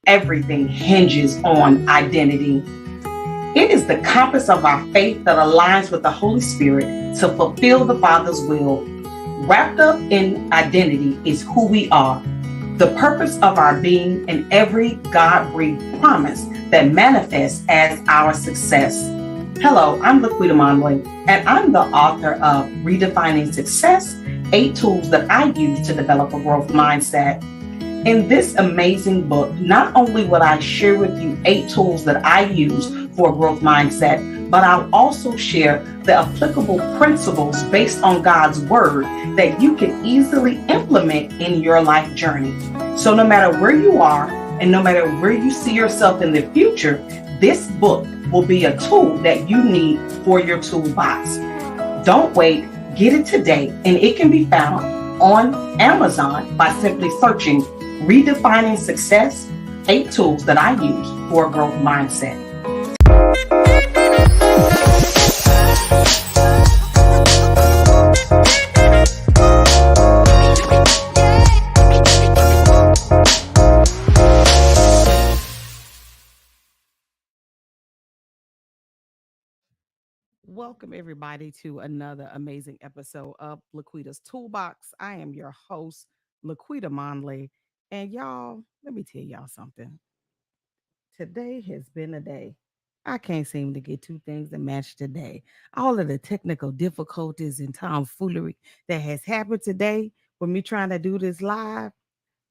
Everything hinges on identity. It is the compass of our faith that aligns with the Holy Spirit to fulfill the Father's will. Wrapped up in identity is who we are, the purpose of our being, and every God breathed promise that manifests as our success. Hello, I'm Laquita Monley, and I'm the author of Redefining Success 8 Tools That I Use to Develop a Growth Mindset. In this amazing book, not only will I share with you 8 tools that I use for a growth mindset, but I'll also share the applicable principles based on God's word that you can easily implement in your life journey. So no matter where you are and no matter where you see yourself in the future, this book will be a tool that you need for your toolbox. Don't wait, get it today, and it can be found on Amazon by simply searching Redefining Success, 8 Tools That I Use for a Growth Mindset. Welcome, everybody, to another amazing episode of Laquita's Toolbox. I am your host, Laquita Monley. And y'all, let me tell y'all something. Today has been a day. I can't seem to get two things that match today. All of the technical difficulties and tomfoolery that has happened today with me trying to do this live.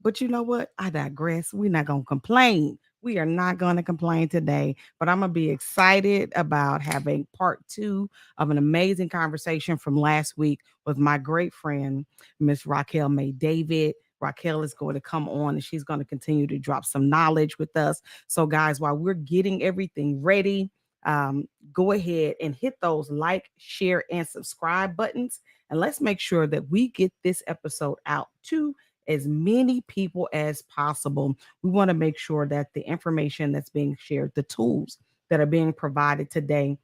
But you know what? I digress. We're not going to complain. We are not going to complain today, but I'm going to be excited about having part 2 of an amazing conversation from last week with my great friend, Miss Racquel May David. Racquel is going to come on and she's going to continue to drop some knowledge with us. So, guys, while we're getting everything ready, go ahead and hit those like, share, and subscribe buttons. And let's make sure that we get this episode out to as many people as possible. We want to make sure that the information that's being shared, the tools that are being provided today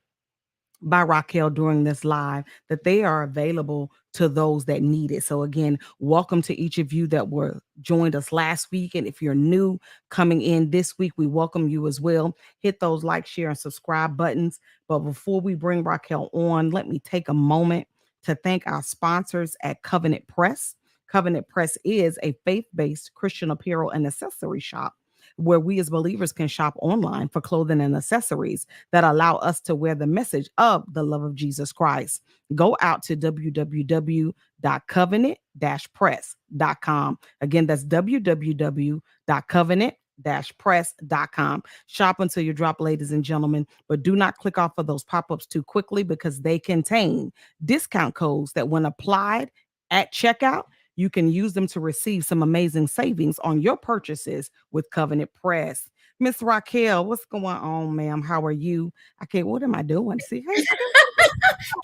by Racquel during this live, that they are available to those that need it. So again, welcome to each of you that were joined us last week. And if you're new coming in this week, we welcome you as well. Hit those like, share, and subscribe buttons. But before we bring Racquel on, let me take a moment to thank our sponsors at Covenant Press. Covenant Press is a faith-based Christian apparel and accessory shop where we as believers can shop online for clothing and accessories that allow us to wear the message of the love of Jesus Christ. Go out to www.covenant-press.com. Again, that's www.covenant-press.com. Shop until you drop, ladies and gentlemen, but do not click off of those pop-ups too quickly because they contain discount codes that when applied at checkout, you can use them to receive some amazing savings on your purchases with Covenant Press. Miss Racquel, what's going on, ma'am? How are you? I can't, what am I doing? See, hey,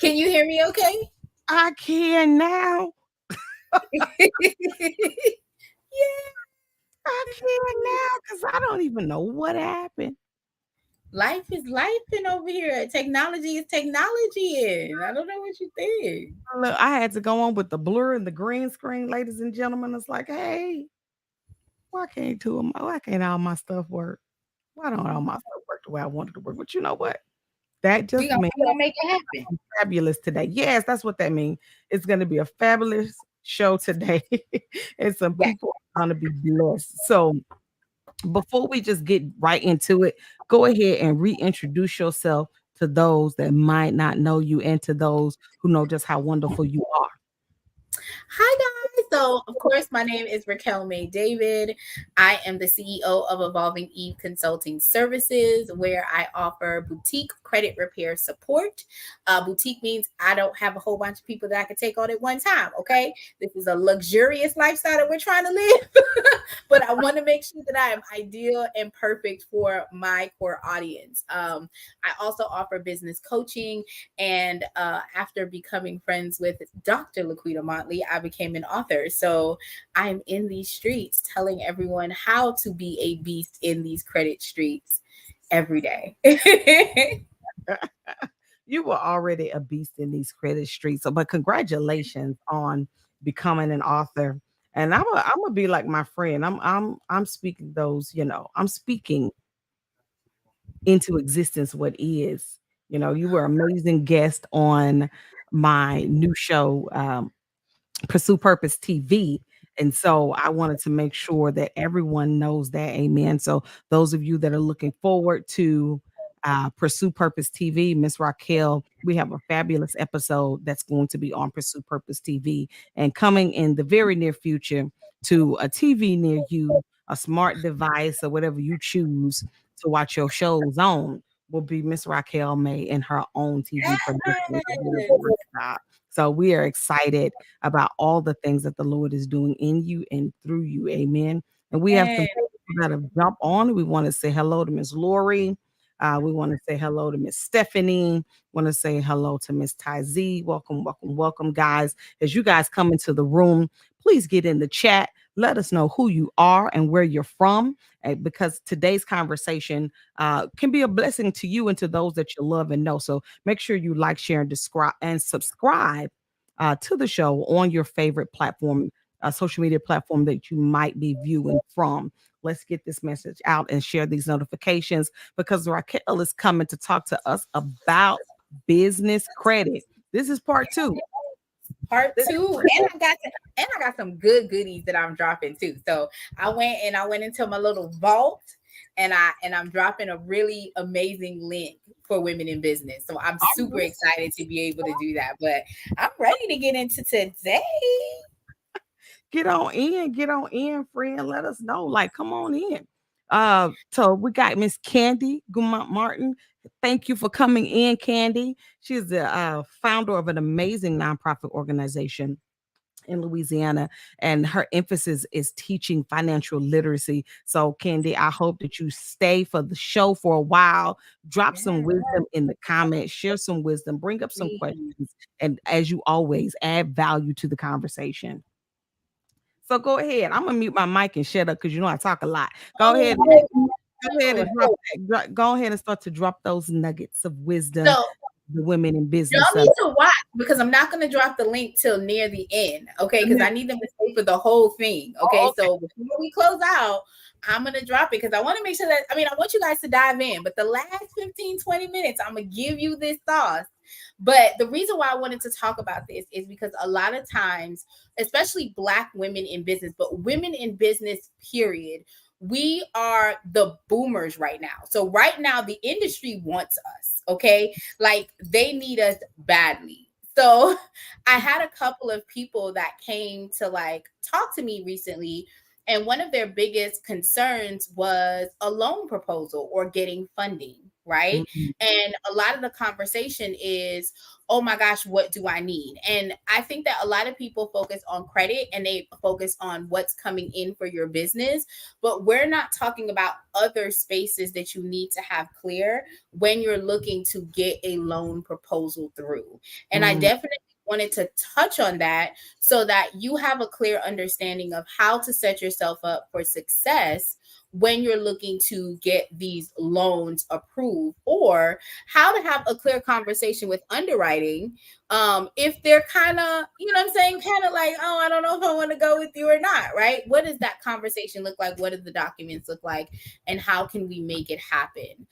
Can you hear me okay? I can now. Yeah. I can now because I don't even know what happened. Life is life and over here. Technology is technology. And I don't know what you think. Look, I had to go on with the blur and the green screen, ladies and gentlemen. It's like, hey, why can't all my stuff work? Why don't all my stuff work the way I wanted to work? But you know what? That We just gonna, means we gonna make it happen. fabulous today. Yes, that's what that means. It's going to be a fabulous show today, and some Yeah. people are going to be blessed. So, before we just get right into it, go ahead and reintroduce yourself to those that might not know you and to those who know just how wonderful you are. Hi guys. So of course my name is Racquel May David. I am the CEO of Evolving Eve Consulting Services, where I offer boutique credit repair support. Boutique means I don't have a whole bunch of people that I can take on at one time. Okay, this is a luxurious lifestyle that we're trying to live, but I want to make sure that I am ideal and perfect for my core audience. I also offer business coaching, and after becoming friends with Dr. Laquita Motley, I became an author. So I'm in these streets telling everyone how to be a beast in these credit streets every day. You were already a beast in these credit streets. So, but congratulations on becoming an author. And I'm gonna be like my friend. I'm speaking those, I'm speaking into existence what is. You were amazing guest on my new show, Pursue Purpose TV. And so I wanted to make sure that everyone knows that. Amen. So those of you that are looking forward to Pursue Purpose TV, Miss Raquel, we have a fabulous episode that's going to be on Pursue Purpose TV and coming in the very near future to a TV near you, a smart device or whatever you choose to watch your shows on will be Miss Raquel May in her own TV production. So we are excited about all the things that the Lord is doing in you and through you. Amen. And we have some Amen. people that have jumped on. We want to say hello to Miss Lori. We want to say hello to Miss Stephanie. Want to say hello to Miss Tyzee. Welcome, welcome, welcome, guys. As you guys come into the room, please get in the chat. Let us know who you are and where you're from, because today's conversation can be a blessing to you and to those that you love and know. So make sure you like, share, and describe and subscribe to the show on your favorite platform, social media platform that you might be viewing from. Let's get this message out and share these notifications because Raquel is coming to talk to us about business credit. This is part two. Part two, and I got some good goodies that I'm dropping too. So I went into my little vault, and I'm dropping a really amazing link for women in business. So I'm super excited to be able to do that. But I'm ready to get into today. Get on in, friend. Let us know. Like, come on in. So we got Miss Candy Gumont Martin. Thank you for coming in, Candy. She's the founder of an amazing nonprofit organization in Louisiana, and her emphasis is teaching financial literacy. So, Candy, I hope that you stay for the show for a while. Drop some wisdom in the comments, share some wisdom, bring up some questions, and as you always, add value to the conversation. So go ahead. I'm gonna mute my mic and shut up because I talk a lot. Go ahead. Go ahead and drop that. Go ahead and start to drop those nuggets of wisdom. So The women in business. y'all need to watch because I'm not going to drop the link till near the end, okay? Because I need them to stay for the whole thing, okay? So before we close out, I'm going to drop it because I want to make sure that, I want you guys to dive in, but the last 15, 20 minutes, I'm going to give you this sauce. But the reason why I wanted to talk about this is because a lot of times, especially Black women in business, but women in business, period, we are the boomers right now. So right now, the industry wants us, okay? Like they need us badly. So I had a couple of people that came to like talk to me recently, and one of their biggest concerns was a loan proposal or getting funding, right? Mhm. And a lot of the conversation is, oh my gosh, what do I need? And I think that a lot of people focus on credit and they focus on what's coming in for your business, but we're not talking about other spaces that you need to have clear when you're looking to get a loan proposal through. And I definitely wanted to touch on that so that you have a clear understanding of how to set yourself up for success when you're looking to get these loans approved, or how to have a clear conversation with underwriting if they're kind of, you know what I'm saying, kind of like, oh, I don't know if I want to go with you or not, right? What does that conversation look like? What do the documents look like? And how can we make it happen?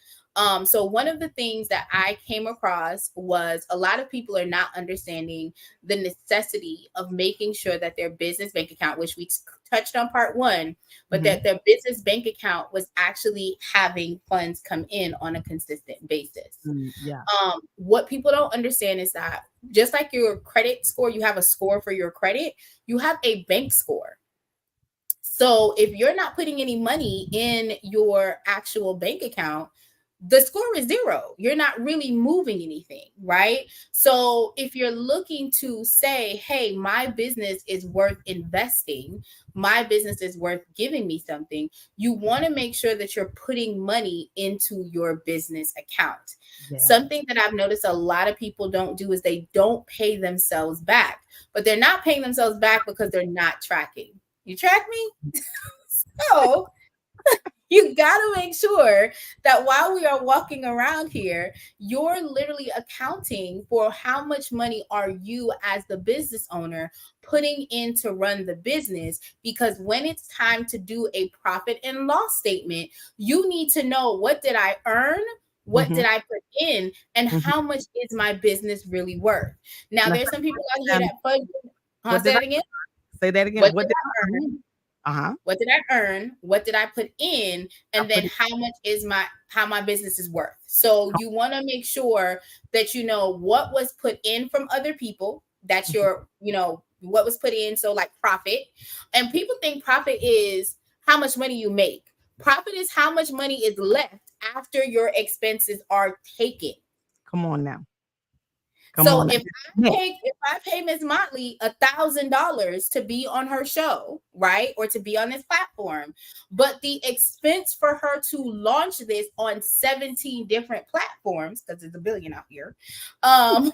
So one of the things that I came across was a lot of people are not understanding the necessity of making sure that their business bank account, which we touched on part one, but that their business bank account was actually having funds come in on a consistent basis. Yeah. What people don't understand is that just like your credit score, you have a score for your credit, you have a bank score. So if you're not putting any money in your actual bank account, the score is zero. You're not really moving anything, right? So if you're looking to say, hey, my business is worth investing, my business is worth giving me something, you want to make sure that you're putting money into your business account. Yeah. Something that I've noticed a lot of people don't do is they don't pay themselves back, but they're not paying themselves back because they're not tracking. You track me? So You got to make sure that while we are walking around here, you're literally accounting for how much money are you as the business owner putting in to run the business, because when it's time to do a profit and loss statement, you need to know, what did I earn? What Mhm, did I put in? And mhm. how much is my business really worth? Now, Now, there's some people out here um, that fudge. what Say did I that again. say that again? What What did did I I earn? earn? Uh-huh. What did I earn? What did I put in? I And put then it. how much is how my business is worth? So you want to make sure that you know what was put in from other people. That's Mhm. your, what was put in. So like profit. And people think profit is how much money you make. Profit is how much money is left after your expenses are taken. Come on now. Come So on now. if Yeah. I pay Miss Motley $1,000 to be on her show, right, or to be on this platform, but the expense for her to launch this on 17 different platforms, because there's a billion out here, um,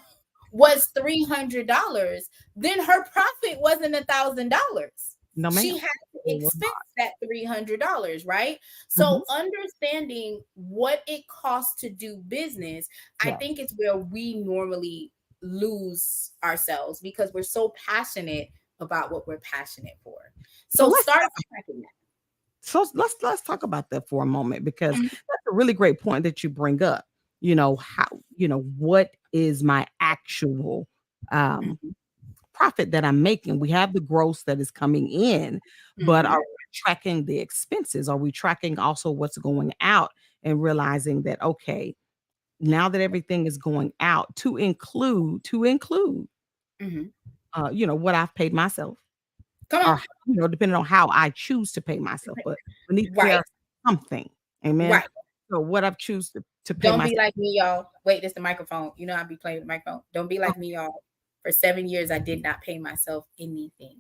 was $300, then her profit wasn't $1,000. No, She ma'am. had to It was expense not. that $300, right? Mhm. So understanding what it costs to do business, I Yeah. think it's where we normally lose ourselves, because we're so passionate about what we're passionate for. So So start tracking let's talk about that for a moment, because that. that's a really great point that you bring up. How, what is my actual um Mhm, profit that I'm making? We have the gross that is coming in, but mhm, are we tracking the expenses? Are we tracking also what's going out and realizing that, okay, now that everything is going out, to include mhm. what I've paid myself, Come on. or depending on how I choose to pay myself, but beneath Right, there something. Amen. right. So what I've choose to pay Don't be myself. like me, y'all. Wait, this the microphone. You know I be playing with the microphone. Don't be like me, y'all. For 7 years, I did not pay myself anything.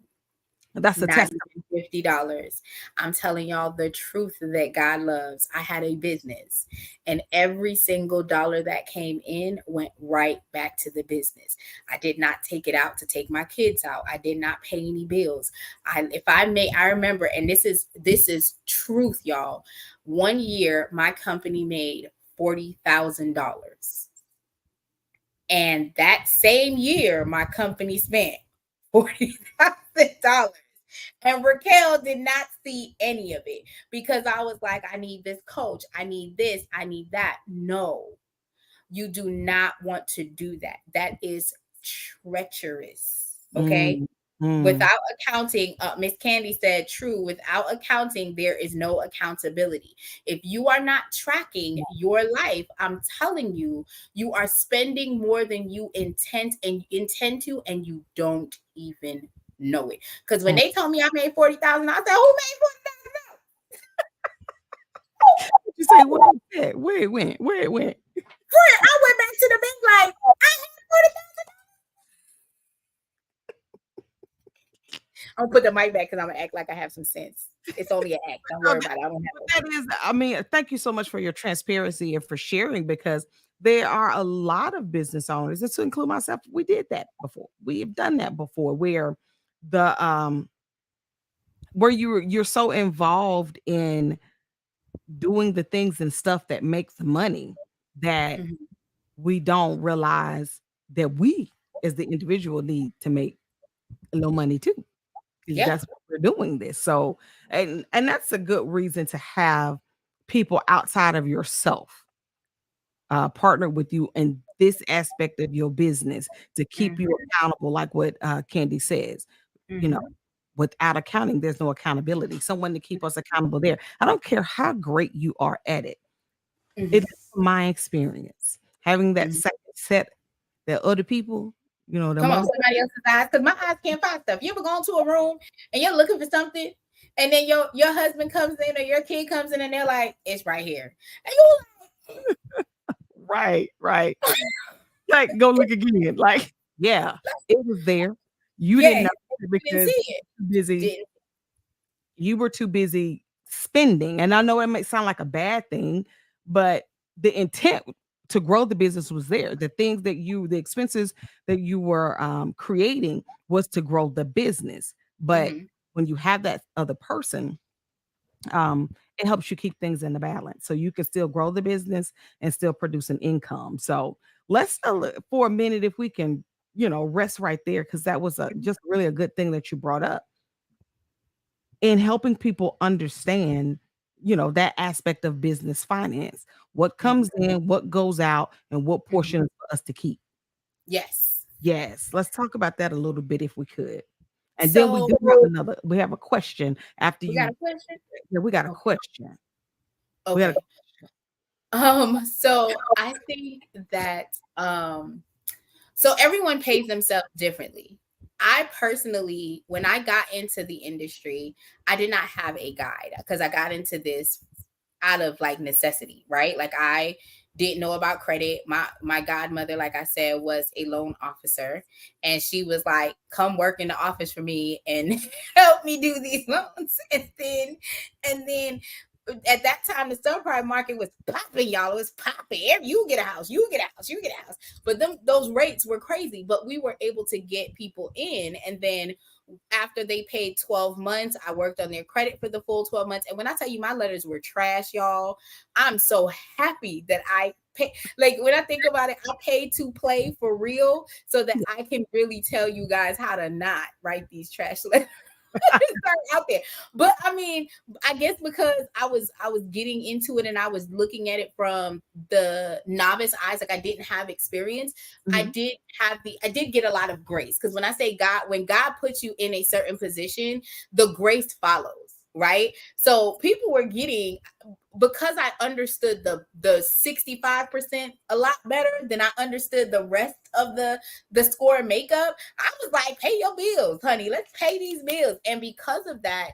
That's a Not test. even $50. I'm telling y'all the truth that God loves. I had a business, and every single dollar that came in went right back to the business. I did not take it out to take my kids out. I did not pay any bills. I remember, and this is truth, y'all. One year my company made $40,000. And that same year my company spent $40,000. And Racquel did not see any of it, because I was like, I need this coach. I need this. I need that. No, you do not want to do that. That is treacherous. Okay. Mm, mm, Without accounting, Miss Candy said, true, without accounting, there is no accountability. If you are not tracking your life, I'm telling you, you are spending more than you intend to, and you don't even know it. Because when mm. they told me I made 40,000, I said, who made You say, where it at? Where it went? Where it went? 40,000? I went back to the bank like, I had 40,000. I'm gonna put the mic back because I'm gonna act like I have some sense. It's only an act. Don't No, worry about it. I don't have no that sense. is, I mean, thank you so much for your transparency and for sharing, because there are a lot of business owners, and to include myself, we did that before. We have done that before, the where you're so involved in doing the things and stuff that makes money, that Mhm. we don't realize that we as the individual need to make a little money too, because Yeah. that's what we're doing this. So, and that's a good reason to have people outside of yourself partner with you in this aspect of your business to keep you Mhm. accountable, like what Candy says. You know, Mhm. without accounting, there's no accountability. Someone to keep us accountable there. I don't care how great you are at it. It Mhm. is my experience having that Mhm. second set that other people, them Come on, other. somebody else's eyes, because my eyes can't find stuff. You ever gone to a room and you're looking for something, and then your husband comes in or your kid comes in and they're like, "It's right here," and you Right, right. Like, go look again. Like, yeah, like, it was there. You didn't yeah, know it you didn't see because it. busy Didn't. you were too busy spending. And I know it may sound like a bad thing, but the intent to grow the business was there. The expenses that you were creating was to grow the business. But Mhm. when you have that other person, It helps you keep things in the balance so you can still grow the business and still produce an income. So let's for a minute, if we can, rest right there, because that was just really a good thing that you brought up in helping people understand, that aspect of business finance, what Mhm. comes in, what goes out, and what Mhm. portion is for us to keep. Yes. Yes, let's talk about that a little bit if we could. And then we So do have we have a question after we got you. a question. Yeah, we got a Okay. question. We got a Okay. So I think that so everyone pays themselves differently. I personally, when I got into the industry, I did not have a guide because I got into this out of like necessity, right? Like I didn't know about credit. My godmother, like I said, was a loan officer, and she was like, "Come work in the office for me and help me do these loans." And then at that time, the subprime market was popping, y'all. It was popping. You get a house, you get a house, you get a house. But those rates were crazy. But we were able to get people in, and then after they paid 12 months, I worked on their credit for the full 12 months. And when I tell you my letters were trash, y'all, I'm so happy that I pay. Like when I think about it, I paid to play for real so that I can really tell you guys how to not write these trash letters. Start out there. But I mean, I guess because I was getting into it and I was looking at it from the novice eyes, like I didn't have experience. Mhm. I did get a lot of grace, because when I say God, when God puts you in a certain position, the grace follows, right? So people were getting, because I understood the 65% a lot better than I understood the rest of the score makeup. I was like, pay your bills, honey. Let's pay these bills. And because of that,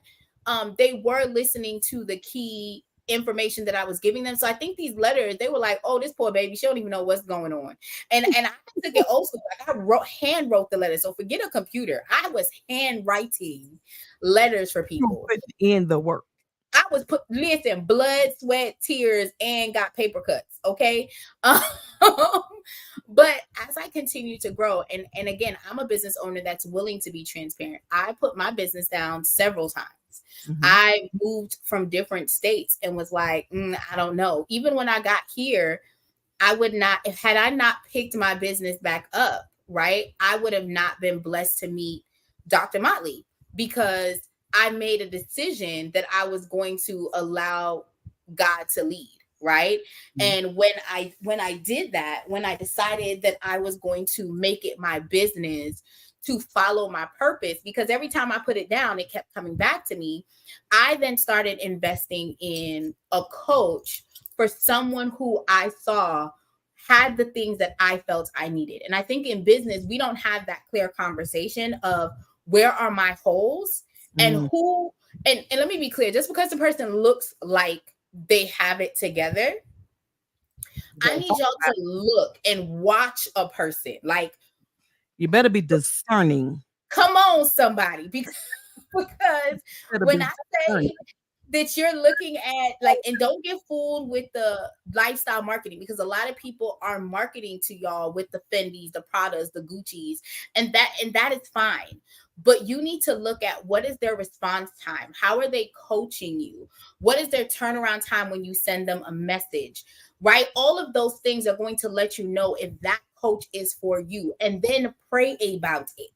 they were listening to the key information that I was giving them. So I think these letters, they were like, oh, this poor baby, she don't even know what's going on. And I took it also, like I hand wrote the letter. So forget a computer. I was handwriting letters for You people. put in the work. I was put listen, blood, sweat, tears, and got paper cuts. Okay. Um, but as I continue to grow, and again, I'm a business owner that's willing to be transparent. I put my business down several times. Mhm. I moved from different states and was like, I don't know. Even when I got here, I would not, if had I not picked my business back up, right, I would have not been blessed to meet Dr. Motley, because I made a decision that I was going to allow God to lead, right? Mhm. And when I did that, when I decided that I was going to make it my business to follow my purpose, because every time I put it down, it kept coming back to me. I then started investing in a coach for someone who I saw had the things that I felt I needed. And I think in business, we don't have that clear conversation of where are my holes and Mhm. who, and let me be clear, just because the person looks like they have it together, I Don't need y'all talk. to look and watch a person. Like, You better be discerning. come on, somebody, because Better when be I discerning. say that you're looking at, like, and don't get fooled with the lifestyle marketing, because a lot of people are marketing to y'all with the Fendis, the Pradas, the Gucci's, and that is fine. But you need to look at what is their response time, how are they coaching you, what is their turnaround time when you send them a message, right? All of those things are going to let you know if that coach is for you, and then pray about it.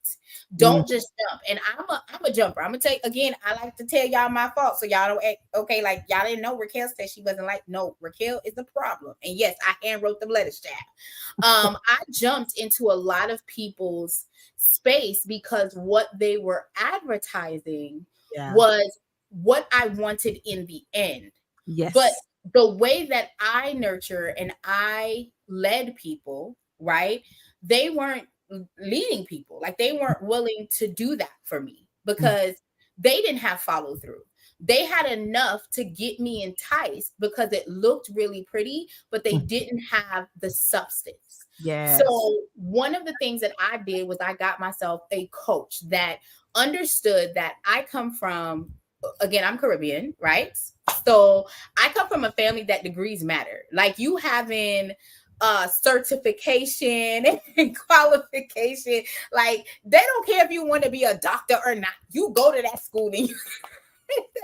Mhm. Don't just jump. And I'm a jumper. I'm gonna tell you again, I like to tell y'all my fault so y'all don't act okay. Like y'all didn't know Racquel said she wasn't like, no, Racquel is the problem. And yes, I hand wrote the letters, child. I jumped into a lot of people's space because what they were advertising Yeah. was what I wanted in the end. But Yes. the way that I nurture and I led people, right? They weren't leading people. Like they weren't willing to do that for me Mhm. because they didn't have follow through. They had enough to get me enticed because it looked really pretty, but they Mhm. didn't have the substance. So, Yes. one of the things that I did was I got myself a coach that understood that I come from, again, I'm Caribbean, right? So, I come from a family that degrees matter. Like you having certification and qualification, like they don't care if you want to be a doctor or not. You go to that school and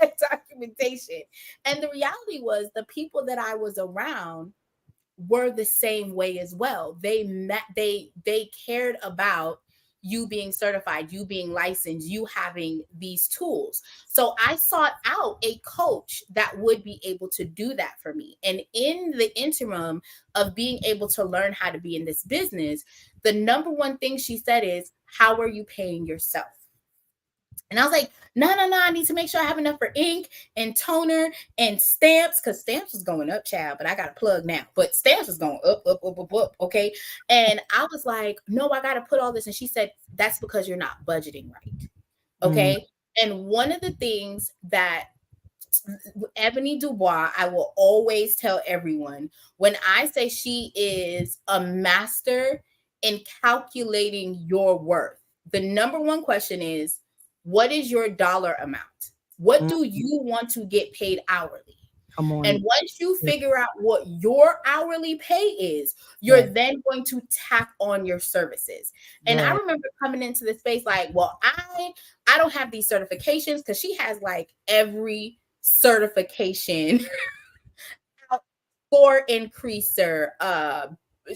that documentation. And the reality was the people that I was around were the same way as well. They cared about you being certified, you being licensed, you having these tools. So I sought out a coach that would be able to do that for me. And in the interim of being able to learn how to be in this business, the number one thing she said is, how are you paying yourself? And I was like, no, no, no, I need to make sure I have enough for ink and toner and stamps, because stamps was going up, child, but I got a plug now. But stamps was going up, up, up, up, up. Okay. And I was like, no, I got to put all this. And she said, that's because you're not budgeting right. Mm, Okay. And one of the things that Ebony Dubois, I will always tell everyone, when I say she is a master in calculating your worth, the number one question is, what is your dollar amount? What mm, do you want to get paid hourly? come And on. once you Yes. figure out what your hourly pay is, you're Yes. then going to tack on your services. And I Yes. remember coming into the space like, well, I don't have these certifications, because she has like every certification for increaser.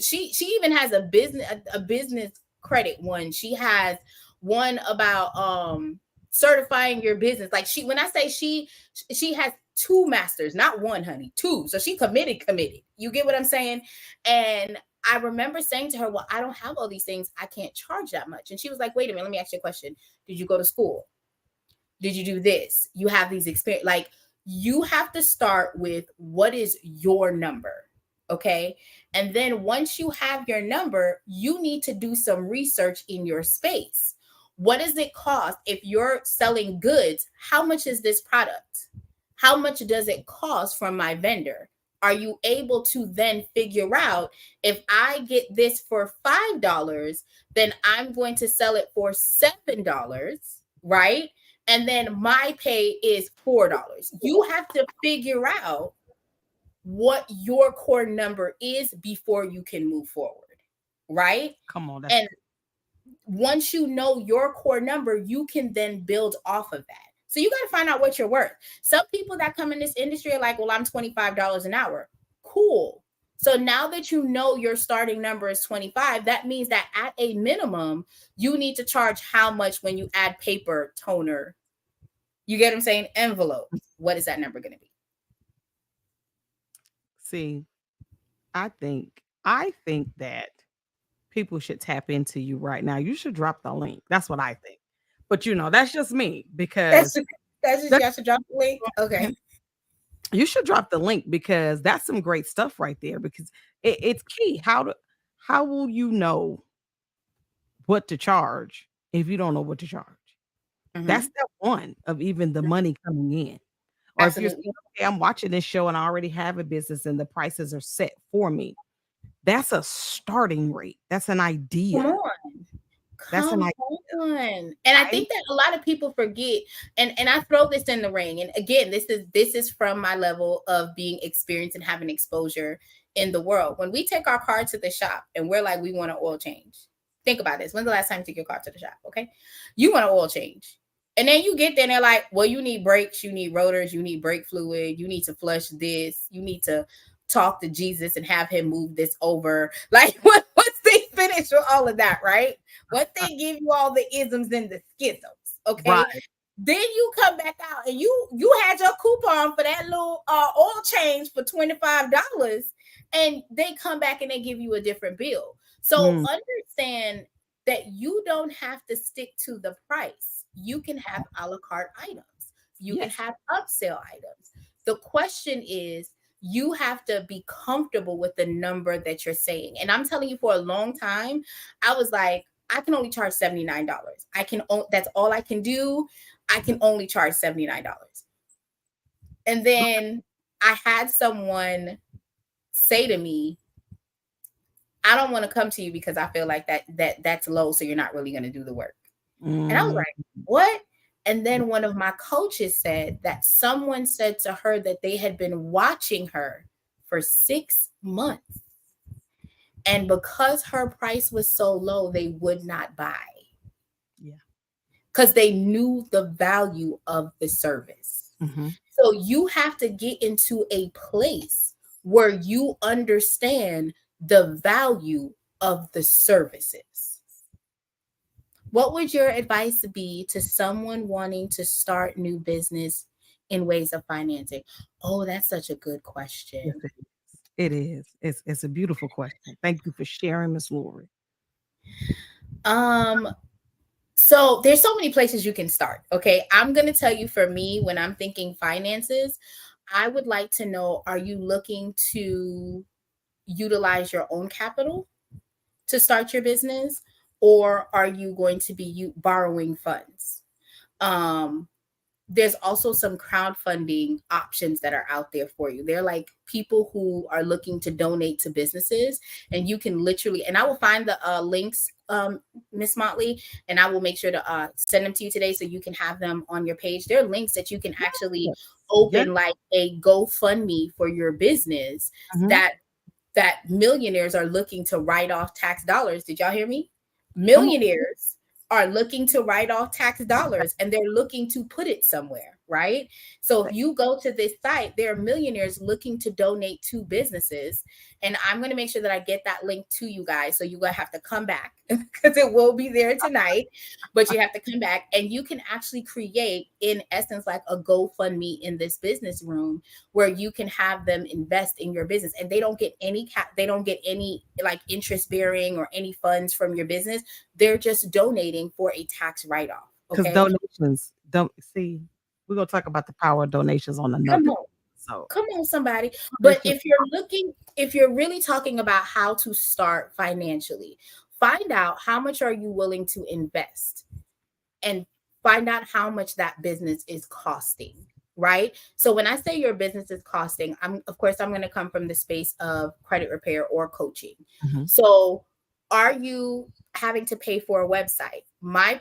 She even has a business credit one. She has one about certifying your business. Like, she, when I say she has two masters, not one, honey, two. So she committed. You get what I'm saying? And I remember saying to her, well, I don't have all these things, I can't charge that much. And she was like, wait a minute, let me ask you a question. Did you go to school? Did you do this? You have these experience. Like, you have to start with, what is your number? Okay. And then once you have your number, you need to do some research in your space. What does it cost? If you're selling goods, how much is this product? How much does it cost from my vendor? Are you able to then figure out, if I get this for $5, then I'm going to sell it for $7, right? And then my pay is $4. You have to figure out what your core number is before you can move forward, right? Come on. That's And once you know your core number, you can then build off of that. So you got to find out what you're worth. Some people that come in this industry are like, well, I'm $25 an hour. Cool. So now that you know your starting number is 25, that means that at a minimum, you need to charge how much when you add paper, toner, you get what I'm saying? Envelopes. What is that number going to be? see, I think that people should tap into you right now. You should drop the link. That's what I think. But that's just me, That's because that's just, that, you have to drop the link. Okay. you should drop the link, because that's some great stuff right there, because it's key. How will you know what to charge if you don't know what to charge? That's Mm-hmm. step one of even the money coming in. Or if you're Absolutely. saying, okay, I'm watching this show and I already have a business and the prices are set for me. That's a starting rate. That's an Come idea. on. That's an Come idea, on. And I right? think that a lot of people forget, and I throw this in the ring. And again, this is from my level of being experienced and having exposure in the world. When we take our car to the shop and we're like, we want an oil change. Think about this. When's the last time you took your car to the shop? Okay. You want an oil change. And then you get there and they're like, well, you need brakes, you need rotors, you need brake fluid, you need to flush this, you need to talk to Jesus and have him move this over. Like, once they finish with all of that, right? Once they give you all the isms and the schisms, okay? Right. Then you come back out and you had your coupon for that little oil change for $25, and they come back and they give you a different bill. So Mm, understand that you don't have to stick to the price. You can have a la carte items. You can yes. have upsell items. The question is, you have to be comfortable with the number that you're saying. And I'm telling you, for a long time, I was like, I can only charge $79. That's all I can do. I can only charge $79. And then I had someone say to me, I don't want to come to you because I feel like that's low, so you're not really going to do the work. And I was Mm, like, what? And then one of my coaches said that someone said to her that they had been watching her for 6 months. And because her price was so low, they would not buy, yeah. because they knew the value of the service. Mm-hmm. So you have to get into a place where you understand the value of the services. What would your advice be to someone wanting to start new business in ways of financing? Oh, that's such a good Yes, question. it is. It is. It's a beautiful question. Thank you for sharing, Miss Lori. Um, so there's so many places you can start. Okay. I'm gonna tell you, for me, when I'm thinking finances, I would like to know, are you looking to utilize your own capital to start your business, or are you going to be borrowing funds? Um, there's also some crowdfunding options that are out there for you. They're like people who are looking to donate to businesses, and you can literally, and I will find the links, Miss Motley, and I will make sure to send them to you today so you can have them on your page. There are links that you can actually Yes. Yes. open, like a GoFundMe for your business, Mm-hmm. that millionaires are looking to write off tax dollars. Did y'all hear me? Come on. Millionaires are looking to write off tax dollars, and they're looking to put it somewhere, right? So if you go to this site, there are millionaires looking to donate to businesses. And I'm going to make sure that I get that link to you guys. So you're going to have to come back because it will be there tonight, but you have to come back, and you can actually create, in essence, like a GoFundMe in this business room where you can have them invest in your business, and they don't get any they don't get any like interest bearing or any funds from your business. They're just donating for a tax write-off. Because Okay. donations don't see. We're gonna talk about the power of donations on Come another. on. So Come on, somebody. But donations. if you're really talking about how to start financially, find out how much are you willing to invest, and find out how much that business is costing, right? So when I say your business is costing, I'm going to come from the space of credit repair or coaching. Mm-hmm. So are you having to pay for a website? My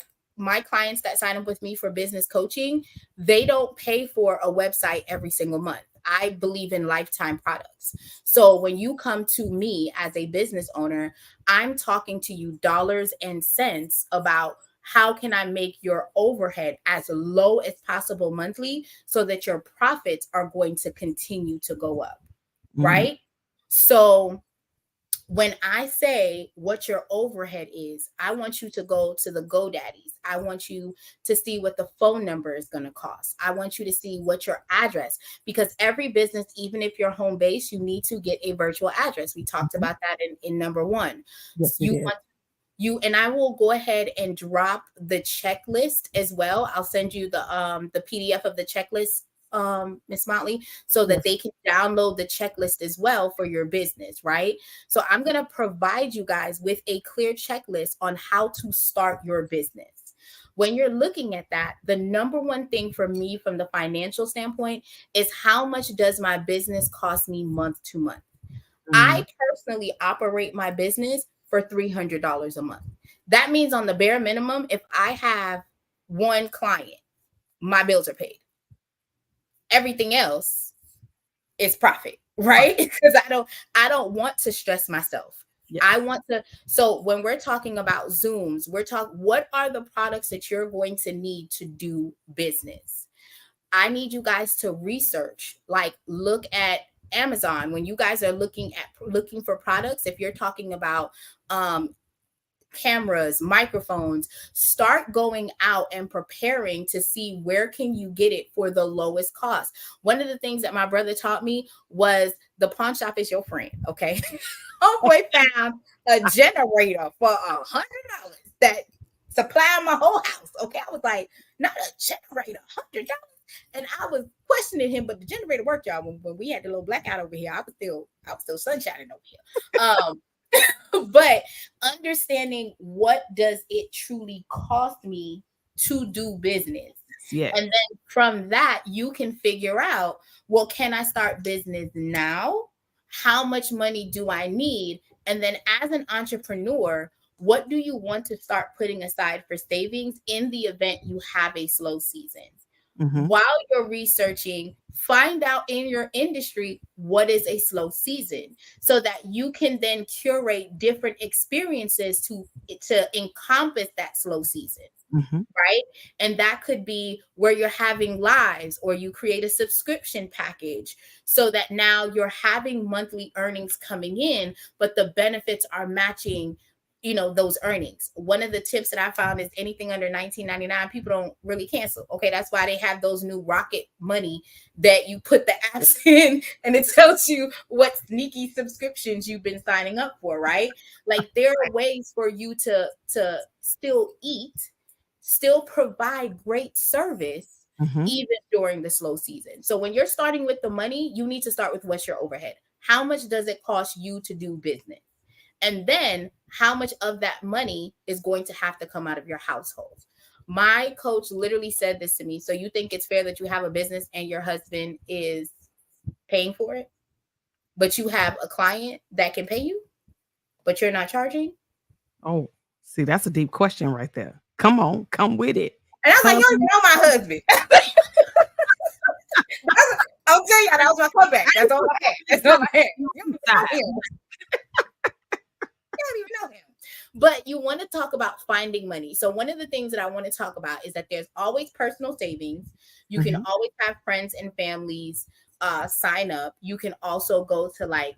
clients that sign up with me for business coaching, they don't pay for a website every single month. I believe in lifetime products. So when you come to me as a business owner, I'm talking to you dollars and cents about how can I make your overhead as low as possible monthly so that your profits are going to continue to go up, Mm-hmm. right? So when I say what your overhead is, I want you to go to the GoDaddies. I want you to see what the phone number is going to cost. I want you to see what your address, because every business, even if you're home based, you need to get a virtual address. We talked Mm-hmm. about that in number one. Yes, we You did. want and I will go ahead and drop the checklist as well. I'll send you the PDF of the checklist, Miss Motley, so that Yes. they can download the checklist as well for your business, right? So I'm going to provide you guys with a clear checklist on how to start your business. When you're looking at that, the number one thing for me from the financial standpoint is, how much does my business cost me month to month? Mm-hmm. I personally operate my business for $300 a month. That means, on the bare minimum, if I have one client, my bills are paid. Everything else is profit, right? Because I don't want to stress myself. Yes. I want to. So when we're talking about Zooms, what are the products that you're going to need to do business? I need you guys to research, like look at Amazon when you guys are looking for products. If you're talking about um, cameras, microphones, start going out and preparing to see where can you get it for the lowest cost. One of the things that my brother taught me was, the pawn shop is your friend. Okay. Homeboy found a generator for $100 that supplied my whole house. Okay. I was like, not a generator, $100. And I was questioning him, but the generator worked, y'all. When we had the little blackout over here, I was still sunshining over here. But understanding, what does it truly cost me to do business? Yes. And then from that, you can figure out, well, can I start business now? How much money do I need? And then, as an entrepreneur, what do you want to start putting aside for savings in the event you have a slow season? Mm-hmm. While you're researching, find out in your industry what is a slow season, so that you can then curate different experiences to encompass that slow season. Mhm. right? And that could be where you're having lives, or you create a subscription package so that now you're having monthly earnings coming in, but the benefits are matching, those earnings. One of the tips that I found is anything under 19.99, people don't really cancel. Okay, that's why they have those new Rocket Money that you put the apps in, and it tells you what sneaky subscriptions you've been signing up for, right? Like, there are ways for you to still eat, still provide great service, Mhm. even during the slow season. So when you're starting with the money, you need to start with what's your overhead. How much does it cost you to do business? And then how much of that money is going to have to come out of your household? My coach literally said this to me. So you think it's fair that you have a business and your husband is paying for it, but you have a client that can pay you, but you're not charging? Oh, see, that's a deep question right there. Come on, come with it. And I was like, you Come. don't even know my husband. I'll tell you, that was my comeback. That's all I had. That's all I had. You don't even know him. You don't even know him. But you want to talk about finding money. So one of the things that I want to talk about is that there's always personal savings. You can Mhm. always have friends and families sign up. You can also go to like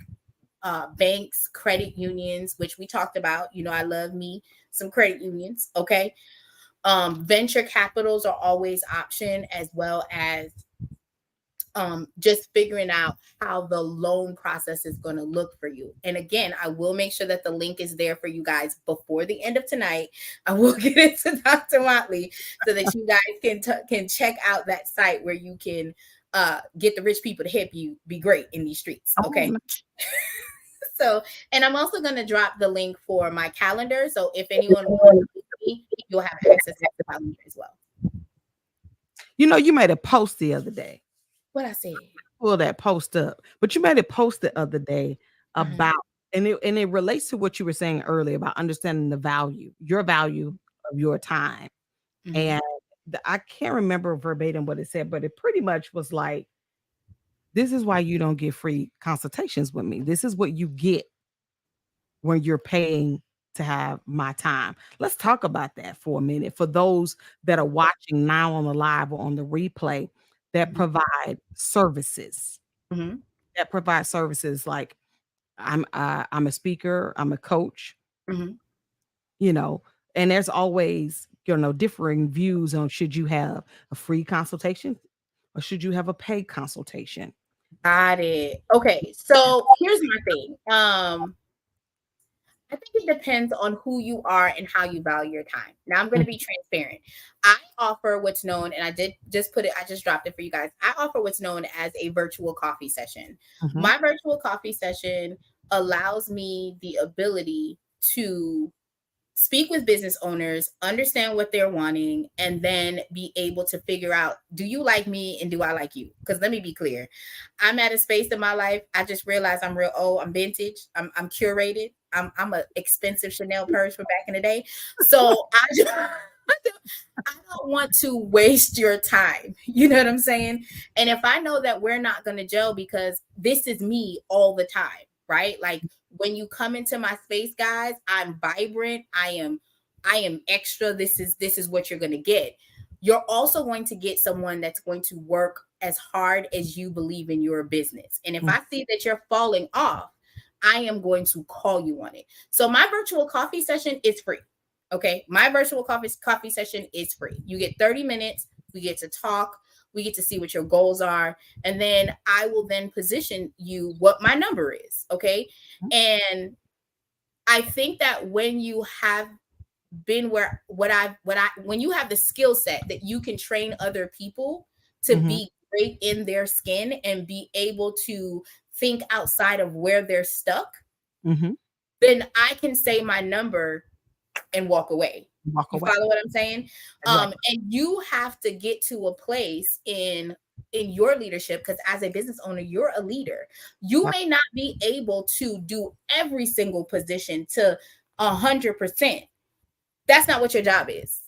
banks, credit unions, which we talked about. I love me some credit unions. Okay. Venture capitals are always option, as well as just figuring out how the loan process is going to look for you. And again, I will make sure that the link is there for you guys before the end of tonight. I will get it to Dr. Watley so that you guys can check out that site where you can get the rich people to help you be great in these streets. Oh, Okay. So, and I'm also going to drop the link for my calendar. So if anyone wants to meet me, you'll have access to the calendar as well. you made a post the other day. What I said. Pull that post up, but you made a post the other day Mhm. about, and it relates to what you were saying earlier about understanding the value, your value of your time. Mhm. And I can't remember verbatim what it said, but it pretty much was like, this is why you don't get free consultations with me. This is what you get when you're paying to have my time. Let's talk about that for a minute. For those that are watching now on the live or on the replay that Mhm. Mhm. provide services like I'm a speaker, I'm a coach, Mhm. you know, and there's always, differing views on should you have a free consultation or should you have a paid consultation. Got it. Okay, so here's my thing. I think it depends on who you are and how you value your time. Now I'm going to be transparent. I offer what's known, and I did just put it, I just dropped it for you guys. I offer what's known as a virtual coffee session. Mhm, My virtual coffee session allows me the ability to speak with business owners, understand what they're wanting, and then be able to figure out, do you like me and do I like you? Because let me be clear, I'm at a space in my life. I just realized I'm real old. I'm vintage. I'm curated. I'm an expensive Chanel purse from back in the day. So I don't want to waste your time. You know what I'm saying? And if I know that we're not going to gel because this is me all the time, right? Like when you come into my space, guys, I'm vibrant. I am extra. This is what you're going to get. You're also going to get someone that's going to work as hard as you believe in your business. And if mm, I see that you're falling off, I am going to call you on it. So my virtual coffee session is free. Okay, my virtual coffee session is free. You get 30 minutes. We get to talk. We get to see what your goals are, and then I will then position you what my number is. Okay, mm, and I think that when you have been where what I when you have the skill set that you can train other people to mhm, be great in their skin and be able to think outside of where they're stuck, mhm. then I can say my number and walk away. Walk You away. follow what I'm saying? Exactly. And you have to get to a place in your leadership, because as a business owner, you're a leader. You Right. may not be able to do every single position to 100%. That's not what your job is.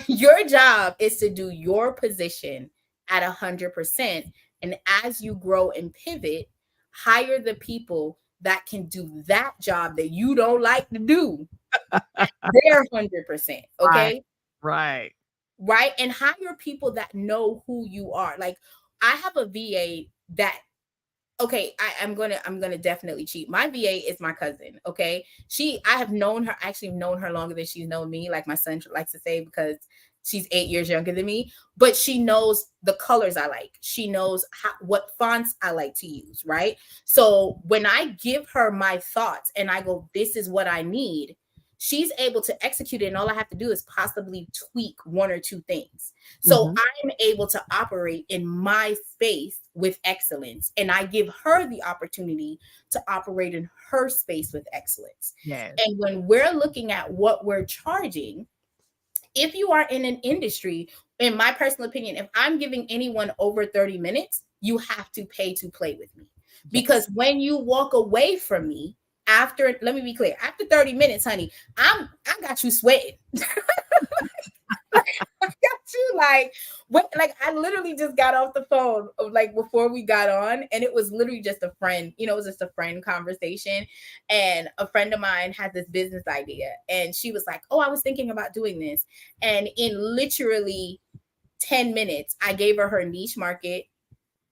Your job is to do your position at 100%. And as you grow and pivot, hire the people that can do that job that you don't like to do at their 100%. Right. Okay. Right. right? And hire people that know who you are. Like, I have a VA that, okay, I'm gonna definitely cheat. My VA is my cousin. Okay, I have known her, actually known her longer than she's known me, like my son likes to say, because she's 8 years younger than me. But she knows the colors I like. She knows what fonts I like to use, right? So when I give her my thoughts and I go, this is what I need, she's able to execute it, and all I have to do is possibly tweak one or two things. So I'm able to operate in my space with excellence, and I give her the opportunity to operate in her space with excellence. Yes. And when we're looking at what we're charging, if you are in an industry, in my personal opinion, if I'm giving anyone over 30 minutes, you have to pay to play with me. Because when you walk away from me, after, let me be clear, after 30 minutes, honey, I got you sweating. I got you like I literally just got off the phone like before we got on, and it was literally just a friend, it was just a friend conversation. And a friend of mine had this business idea, and she was like, oh, I was thinking about doing this. And in literally 10 minutes, I gave her niche market.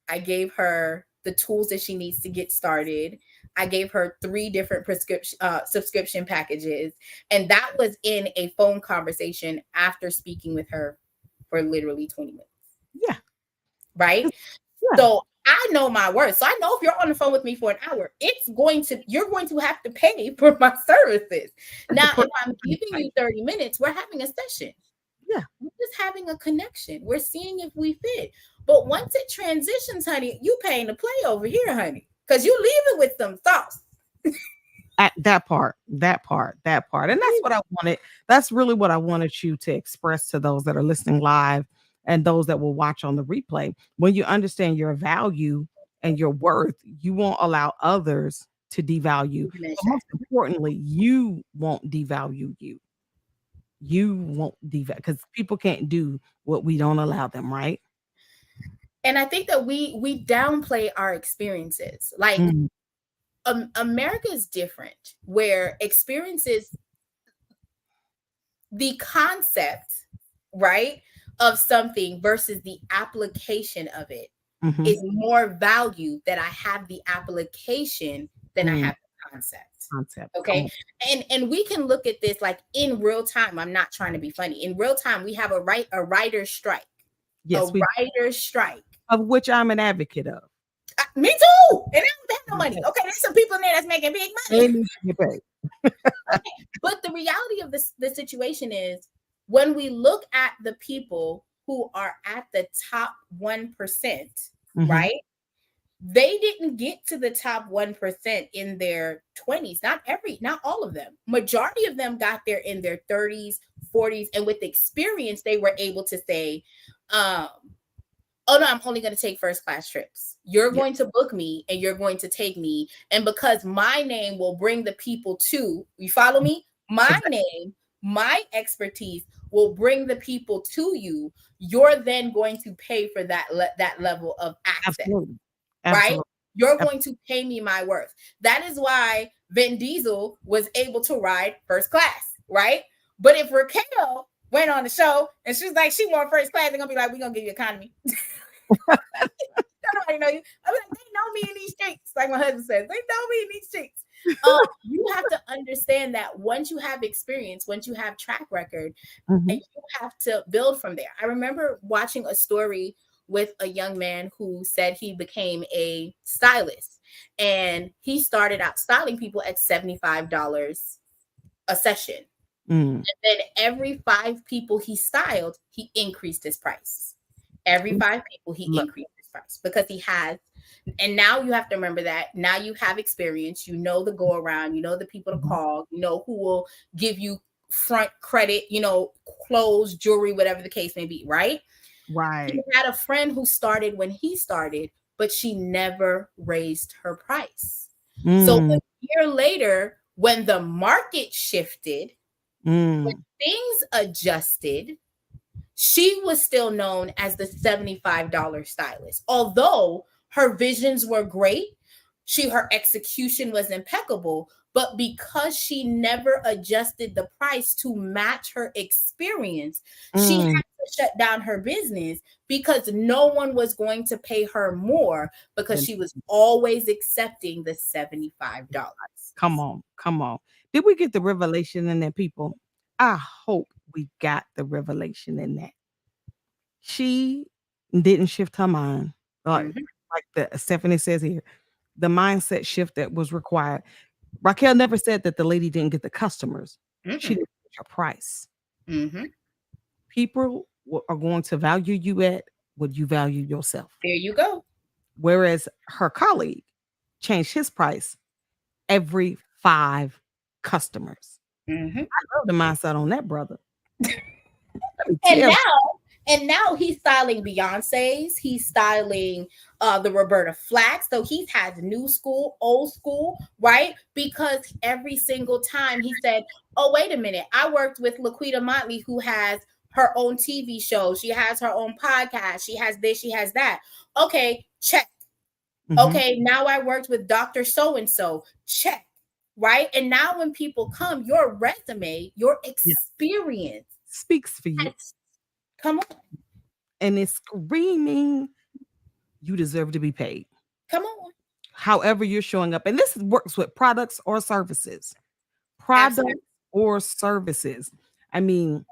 I gave her the tools that she needs to get started. I gave her 3 different subscription packages. And that was in a phone conversation after speaking with her for literally 20 minutes. Yeah. Right? Yeah. So I know my worth. So I know if you're on the phone with me for an hour, you're going to have to pay for my services. Now, if I'm giving you 30 minutes, we're having a session. Yeah. We're just having a connection. We're seeing if we fit. But once it transitions, honey, you paying to play over here, honey, because you leave it with some thoughts. At that part. And that's what I wanted. That's really what I wanted you to express to those that are listening live and those that will watch on the replay. When you understand your value and your worth, you won't allow others to devalue. But most importantly, you won't devalue you. You won't devalue, because people can't do what we don't allow them, right? And I think that we downplay our experiences. Like, America is different, where experiences, the concept, right, of something versus the application of it is more value that I have the application than I have the concept. Okay. And we can look at this like in real time. I'm not trying to be funny. In real time, we have a writer's strike. Yes, writer's strike. Of which I'm an advocate of. Me too. And I don't have no money. Okay, there's some people in there that's making big money. Okay. But the reality of the situation is, when we look at the people who are at the top 1%, right? They didn't get to the top 1% in their 20s. Not all of them. Majority of them got there in their 30s, 40s, and with experience, they were able to say, oh no, I'm only going to take first class trips. You're going to book me and you're going to take me. And because my name will bring the people to, you follow me? My name, my expertise will bring the people to you. You're then going to pay for that level of access. Absolutely. Right? You're going to pay me my worth. That is why Vin Diesel was able to ride first class, right? But if Racquel went on the show and she's like, she want first class, they're gonna be like, we're gonna give you economy. Nobody know you. I mean, they know me in these streets, like my husband says. They know me in these streets. You have to understand that once you have experience, once you have track record, and you have to build from there. I remember watching a story with a young man who said he became a stylist, and he started out styling people at $75 a session. And then every 5 people he styled, he increased his price. Every 5 people, he increased his price because he has. And now you have to remember that now you have experience, you know the go around, you know the people to call, you know who will give you front credit, you know, clothes, jewelry, whatever the case may be, right? Right. He had a friend who started when he started, but she never raised her price. So a year later, when the market shifted, when things adjusted, she was still known as the $75 stylist. Although her visions were great, her execution was impeccable, but because she never adjusted the price to match her experience, she had to shut down her business because no one was going to pay her more because she was always accepting the $75. Come on, come on. Did we get the revelation in that, people? I hope we got the revelation in that. She didn't shift her mind. Mhm. Like the Stephanie says here, the mindset shift that was required. Racquel never said that the lady didn't get the customers. She Mm-mm. didn't get your price. Mhm. People are going to value you at what you value yourself. There you go. Whereas her colleague changed his price every 5 customers. Mhm. I love the mindset on that, brother. Let me And tell now he's styling Beyonce's. He's styling the Roberta Flack. So he has new school, old school, right? Because every single time he said, "Oh, wait a minute, I worked with Laquita Motley, who has her own TV show. She has her own podcast. She has this. She has that. Okay, check. Okay, now I worked with Dr. So and so. Check." Right? And now when people come, your resume, your experience speaks for you. has come on. And it's screaming, you deserve to be paid. Come on. However you're showing up. And this works with products or services. Products Absolutely. or services. I mean,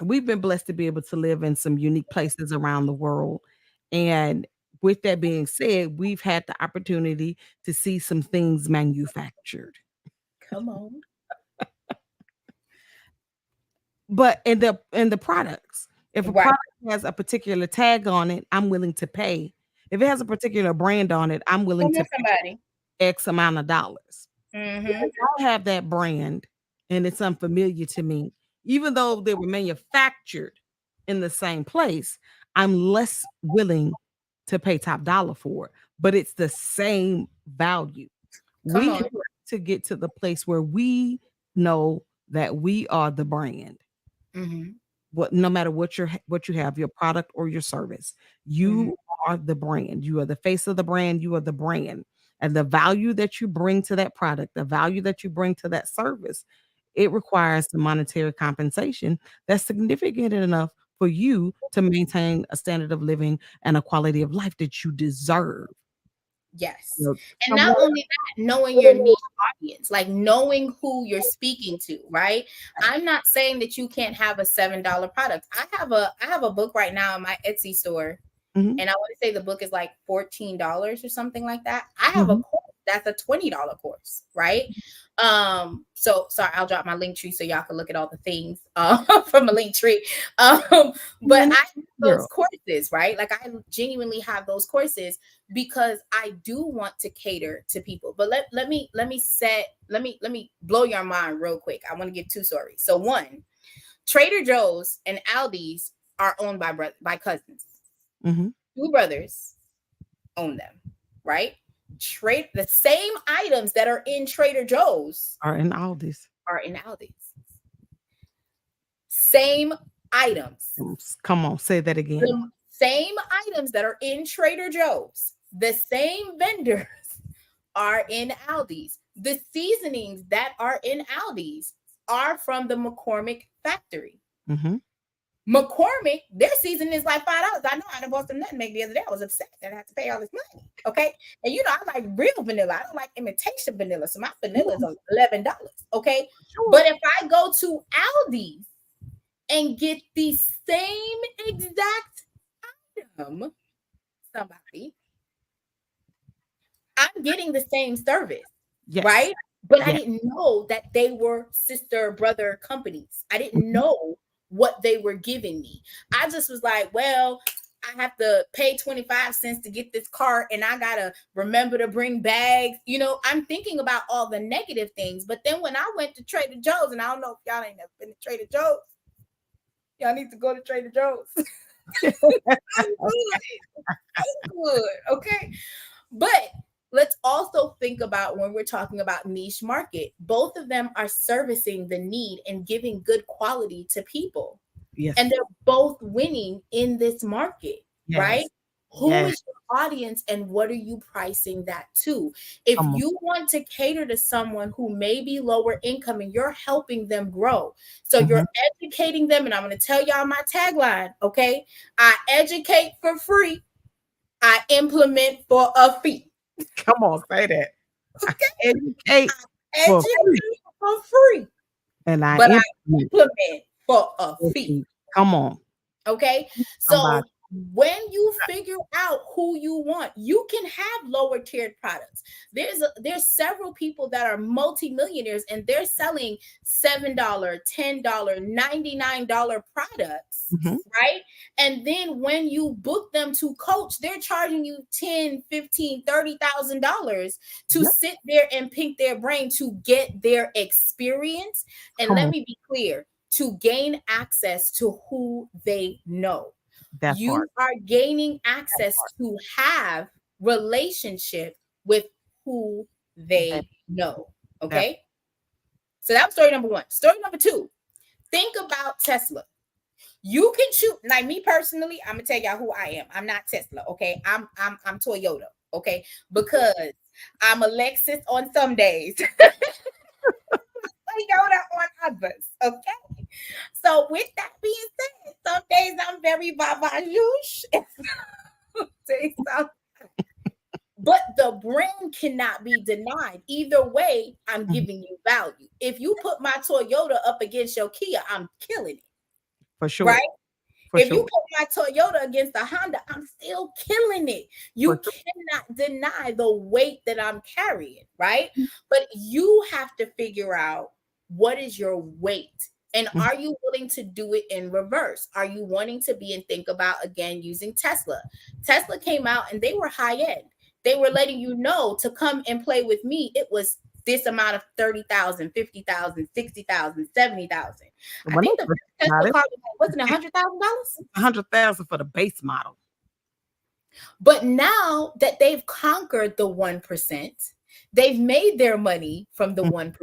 we've been blessed to be able to live in some unique places around the world. And with that being said, we've had the opportunity to see some things manufactured. Come on. But in the products, if a Right. product has a particular tag on it, I'm willing to pay. If it has a particular brand on it, I'm willing Come to on, somebody. pay X amount of dollars. Mm-hmm. If I have that brand and it's unfamiliar to me, even though they were manufactured in the same place, I'm less willing to pay top dollar for it. But it's the same value. Come We on. have to get to the place where we know that we are the brand. Mm-hmm. What no matter what you have, your product or your service, Mm-hmm. you are the brand. You are the face of the brand. You are the brand, and the value that you bring to that product, the value that you bring to that service, it requires the monetary compensation that's significant enough for you to maintain a standard of living and a quality of life that you deserve. You Yes. know, And not someone- only that, knowing your niche audience, like knowing who you're speaking to, right? I'm not saying that you can't have a $7 product. I have a book right now in my Etsy store. Mhm, And I want to say the book is like $14 or something like that. I have a mhm. course that's a $20 course, right? So sorry, I'll drop my link tree so y'all can look at all the things from a link tree. But Man, I have those girl. courses, right? Like I genuinely have those courses because I do want to cater to people. But let me blow your mind real quick. I want to give two stories. So one, Trader Joe's and Aldi's are owned by cousins. Mhm. Two brothers own them, right? Trade the same items that are in Trader Joe's Are in all this. are in Aldi's. Same items. Come on, say that again. The same items that are in Trader Joe's. The same vendors are in Aldi's. The seasonings that are in Aldi's are from the McCormick factory. Mhm. McCormick, their season is like $5. I know I done bought some nutmeg the other day. I was upset that I had to pay all this money. Okay. And you know, I like real vanilla. I don't like imitation vanilla. So my vanilla is $11. Okay. Sure. But if I go to Aldi's and get the same exact item, somebody, I'm getting the same service. Yes. Right. But I Yes. didn't know that they were sister brother companies. I didn't know what they were giving me. I just was like, well, I have to pay 25 cents to get this cart and I gotta remember to bring bags. You know, I'm thinking about all the negative things. But then when I went to Trader Joe's, and I don't know if y'all ain't never been to Trader Joe's, y'all need to go to Trader Joe's. Good. Okay. But let's also think about when we're talking about niche market, both of them are servicing the need and giving good quality to people. Yes. And they're both winning in this market, Yes. right? Who Yes. is your audience and what are you pricing that to? If Come on. you want to cater to someone who may be lower income and you're helping them grow, so Mhm. you're educating them, and I'm going to tell y'all my tagline, okay? I educate for free, I implement for a fee. Come on, say that. Okay? Educate for free, Educate for free, and I but I implement implement for a for fee. free. Come on, Okay. somebody. So when you figure out who you want, you can have lower tiered products. There's several people that are multimillionaires and they're selling $7, $10, $99 products, Mhm. right? And then when you book them to coach, they're charging you 10, 15, $30,000 to Yep. sit there and pick their brain to get their experience. And Come let on, me be clear, to gain access to who they know. that You part. are gaining access to have relationship with who That they know. that Okay. So that was story number one. Story number two, think about Tesla. You can choose, like me personally, I'm gonna tell y'all who I am. I'm not Tesla, okay? I'm Toyota, okay? Because I'm a Lexus on some days, Toyota on others, okay? So with that being said, some days I'm very babajouche. But the brand cannot be denied. Either way, I'm Mhm. giving you value. If you put my Toyota up against your Kia, I'm killing it, For sure, right? for If you sure, put my Toyota against the Honda, I'm still killing it. for You sure. cannot deny the weight that I'm carrying, right? Mhm. But you have to figure out what is your weight. And Mhm. are you willing to do it in reverse? Are you wanting to be and think about again using Tesla? Tesla came out and they were high end. They were letting you know to come and play with me. It was this amount of 30,000, 50,000, 60,000, 70,000. I When they think the first came out, Tesla it car was like, wasn't $100,000? 100,000 for the base model. But now that they've conquered the 1%, they've made their money from the 1%,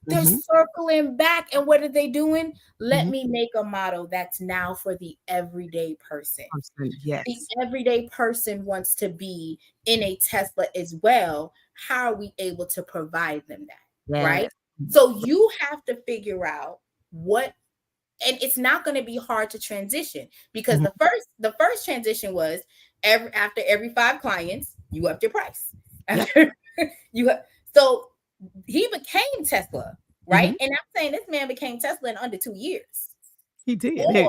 they're Mm-hmm. circling back. And what are they doing? Let Mm-hmm. me make a model that's now for the everyday person. The Yes. everyday person wants to be in a Tesla as well. How are we able to provide them that? Right? Yes. So you have to figure out what, and it's not going to be hard to transition because Mhm. the first transition was after every 5 clients you upped your price. Yep. After you so he became Tesla, right? Mhm. And I'm saying this man became Tesla in under 2 years. He did. Or Hey,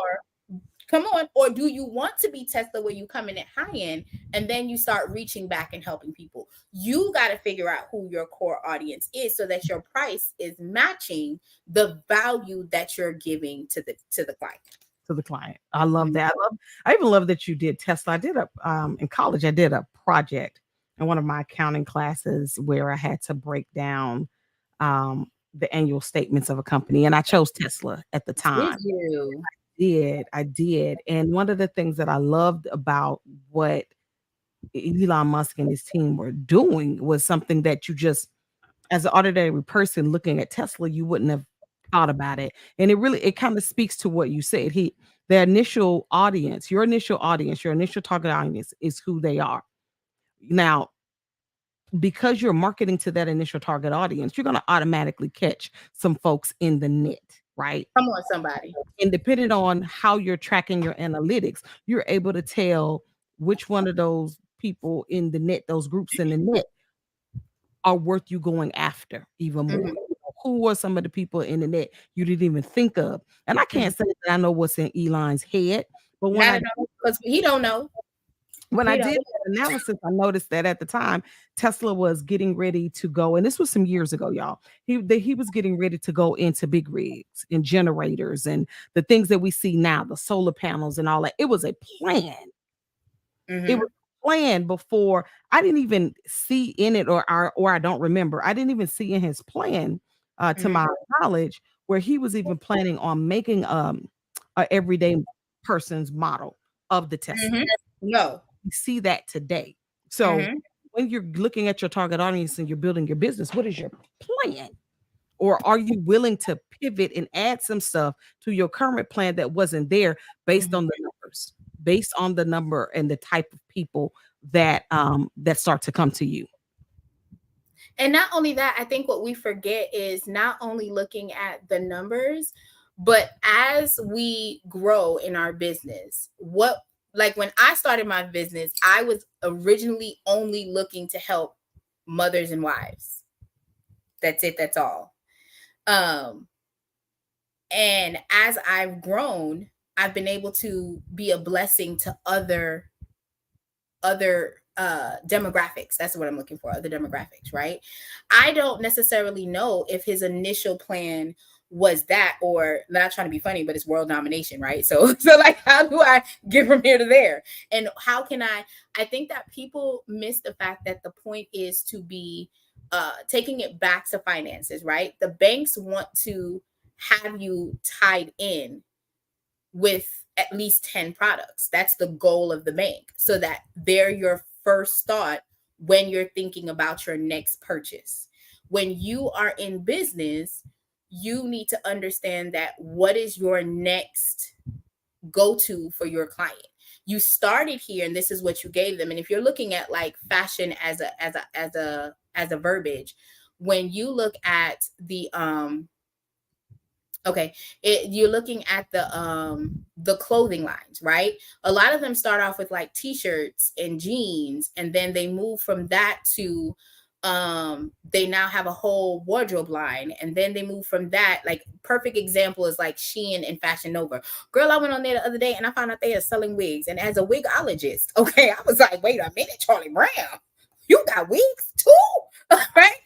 come on, or do you want to be Tesla where you come in at high end and then you start reaching back and helping people? You got to figure out who your core audience is so that your price is matching the value that you're giving to the client. to the client. I love Mhm. that. I even love that you did Tesla. I did a in college, I did a project in one of my accounting classes where I had to break down um the annual statements of a company, and I chose Tesla at the Did time. you? I did. And one of the things that I loved about what Elon Musk and his team were doing was something that you just, as an ordinary person looking at Tesla, you wouldn't have thought about it. And it kind of speaks to what you said. Their initial audience, your initial target audience is who they are. Now, because you're marketing to that initial target audience, you're going to automatically catch some folks in the net, right? Come on, somebody. And depending on how you're tracking your analytics, you're able to tell which one of those people in the net, those groups in the net, are worth you going after even more. Mhm, Who are some of the people in the net you didn't even think of? And I mhm. can't say that I know what's in Elon's head, but Not at all, because he don't know. when I He don't. did that analysis, I noticed that at the time Tesla was getting ready to go, and this was some years ago, y'all. He was getting ready to go into big rigs and generators and the things that we see now, the solar panels and all that. It was a plan. It was Mhm, planned before. I didn't even see in it, or I don't remember. I didn't even see in his plan, to mhm, my knowledge, where he was even planning on making a everyday person's model of the Tesla. mhm. No. We see that today. So Mhm, when you're looking at your target audience and you're building your business, what is your plan? Or are you willing to pivot and add some stuff to your current plan that wasn't there based mhm. on the numbers? based on the number and the type of people that that start to come to you. And not only that, I think what we forget is not only looking at the numbers, but as we grow in our business, like when I started my business, I was originally only looking to help mothers and wives. That's it, that's all. And as I've grown, I've been able to be a blessing to other demographics. That's what I'm looking for, other demographics, right? I don't necessarily know if his initial plan was that, or not trying to be funny, but it's world domination, right? So like, how do I get from here to there? And how can I think that people miss the fact that the point is to be taking it back to finances, right? The banks want to have you tied in with at least 10 products. That's the goal of the bank, so that they're your first thought when you're thinking about your next purchase. When you are in business, you need to understand that what is your next go-to for your client. You started here and this is what you gave them. And if you're looking at like fashion as a verbiage, when you look at the okay, you're looking at the clothing lines, right? A lot of them start off with like t-shirts and jeans, and then they move from that to they now have a whole wardrobe line, and then they move from that. Like, perfect example is like Shein and Fashion Nova. Girl, I went on there the other day and I found out they are selling wigs, and as a wigologist, okay, I was like, wait a minute, Charlie Brown, you got wigs too? Right?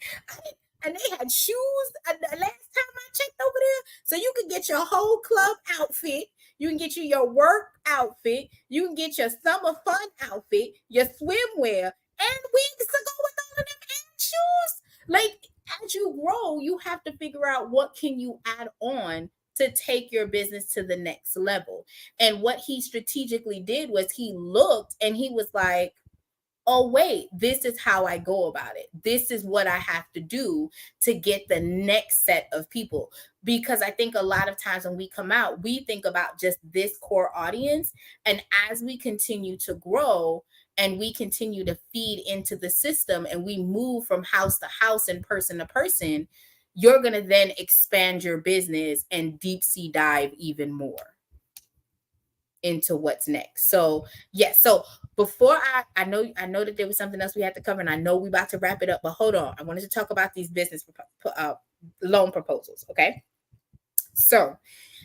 And they had shoes last time I checked over there. So you can get your whole club outfit. You can get your work outfit. You can get your summer fun outfit, your swimwear, and wigs to go with all of them, and shoes. Like, as you grow, you have to figure out what can you add on to take your business to the next level. And what he strategically did was he looked and he was like, oh, wait, this is how I go about it. This is what I have to do to get the next set of people. Because I think a lot of times when we come out, we think about just this core audience. And as we continue to grow and we continue to feed into the system and we move from house to house and person to person, you're going to then expand your business and deep sea dive even more into what's next. So yes, so before I know that there was something else we had to cover, and I know we about to wrap it up, but hold on, I wanted to talk about these business loan proposals. Okay, so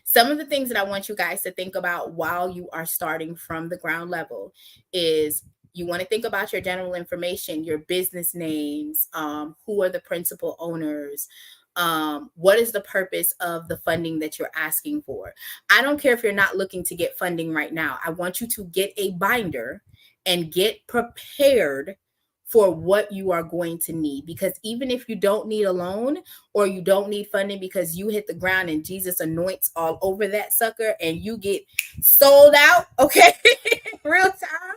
some of the things that I want you guys to think about while you are starting from the ground level is, you want to think about your general information, your business names, who are the principal owners, what is the purpose of the funding that you're asking for. I don't care if you're not looking to get funding right now. I want you to get a binder and get prepared for what you are going to need. Because even if you don't need a loan or you don't need funding because you hit the ground and Jesus anoints all over that sucker and you get sold out, okay, real time,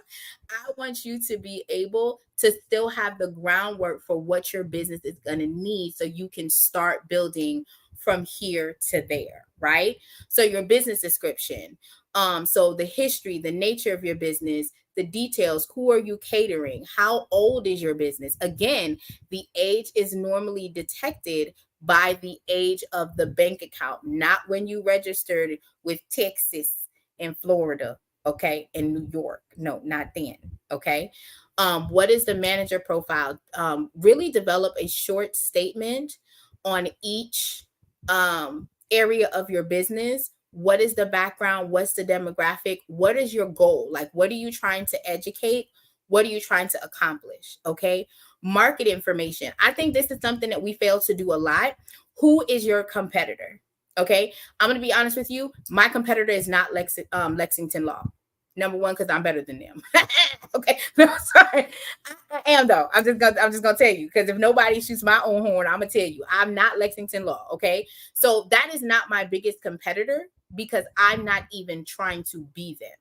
I want you to be able to still have the groundwork for what your business is going to need so you can start building from here to there, right? So your business description, so the history, the nature of your business, the details, who are you catering? How old is your business? Again, the age is normally detected by the age of the bank account, not when you registered with Texas and Florida, okay, and New York. No, not then, okay? What is the manager profile? Really develop a short statement on each area of your business. What is the background? What's the demographic? What is your goal? Like, what are you trying to educate? What are you trying to accomplish? Okay. Market information. I think this is something that we fail to do a lot. Who is your competitor? Okay. I'm going to be honest with you. My competitor is not Lexington Law. Number one, because I'm better than them. Okay. No, sorry. I am though. I'm just gonna tell you, because if nobody shoots my own horn, I'm gonna tell you I'm not Lexington Law. Okay. So that is not my biggest competitor, because I'm not even trying to be them.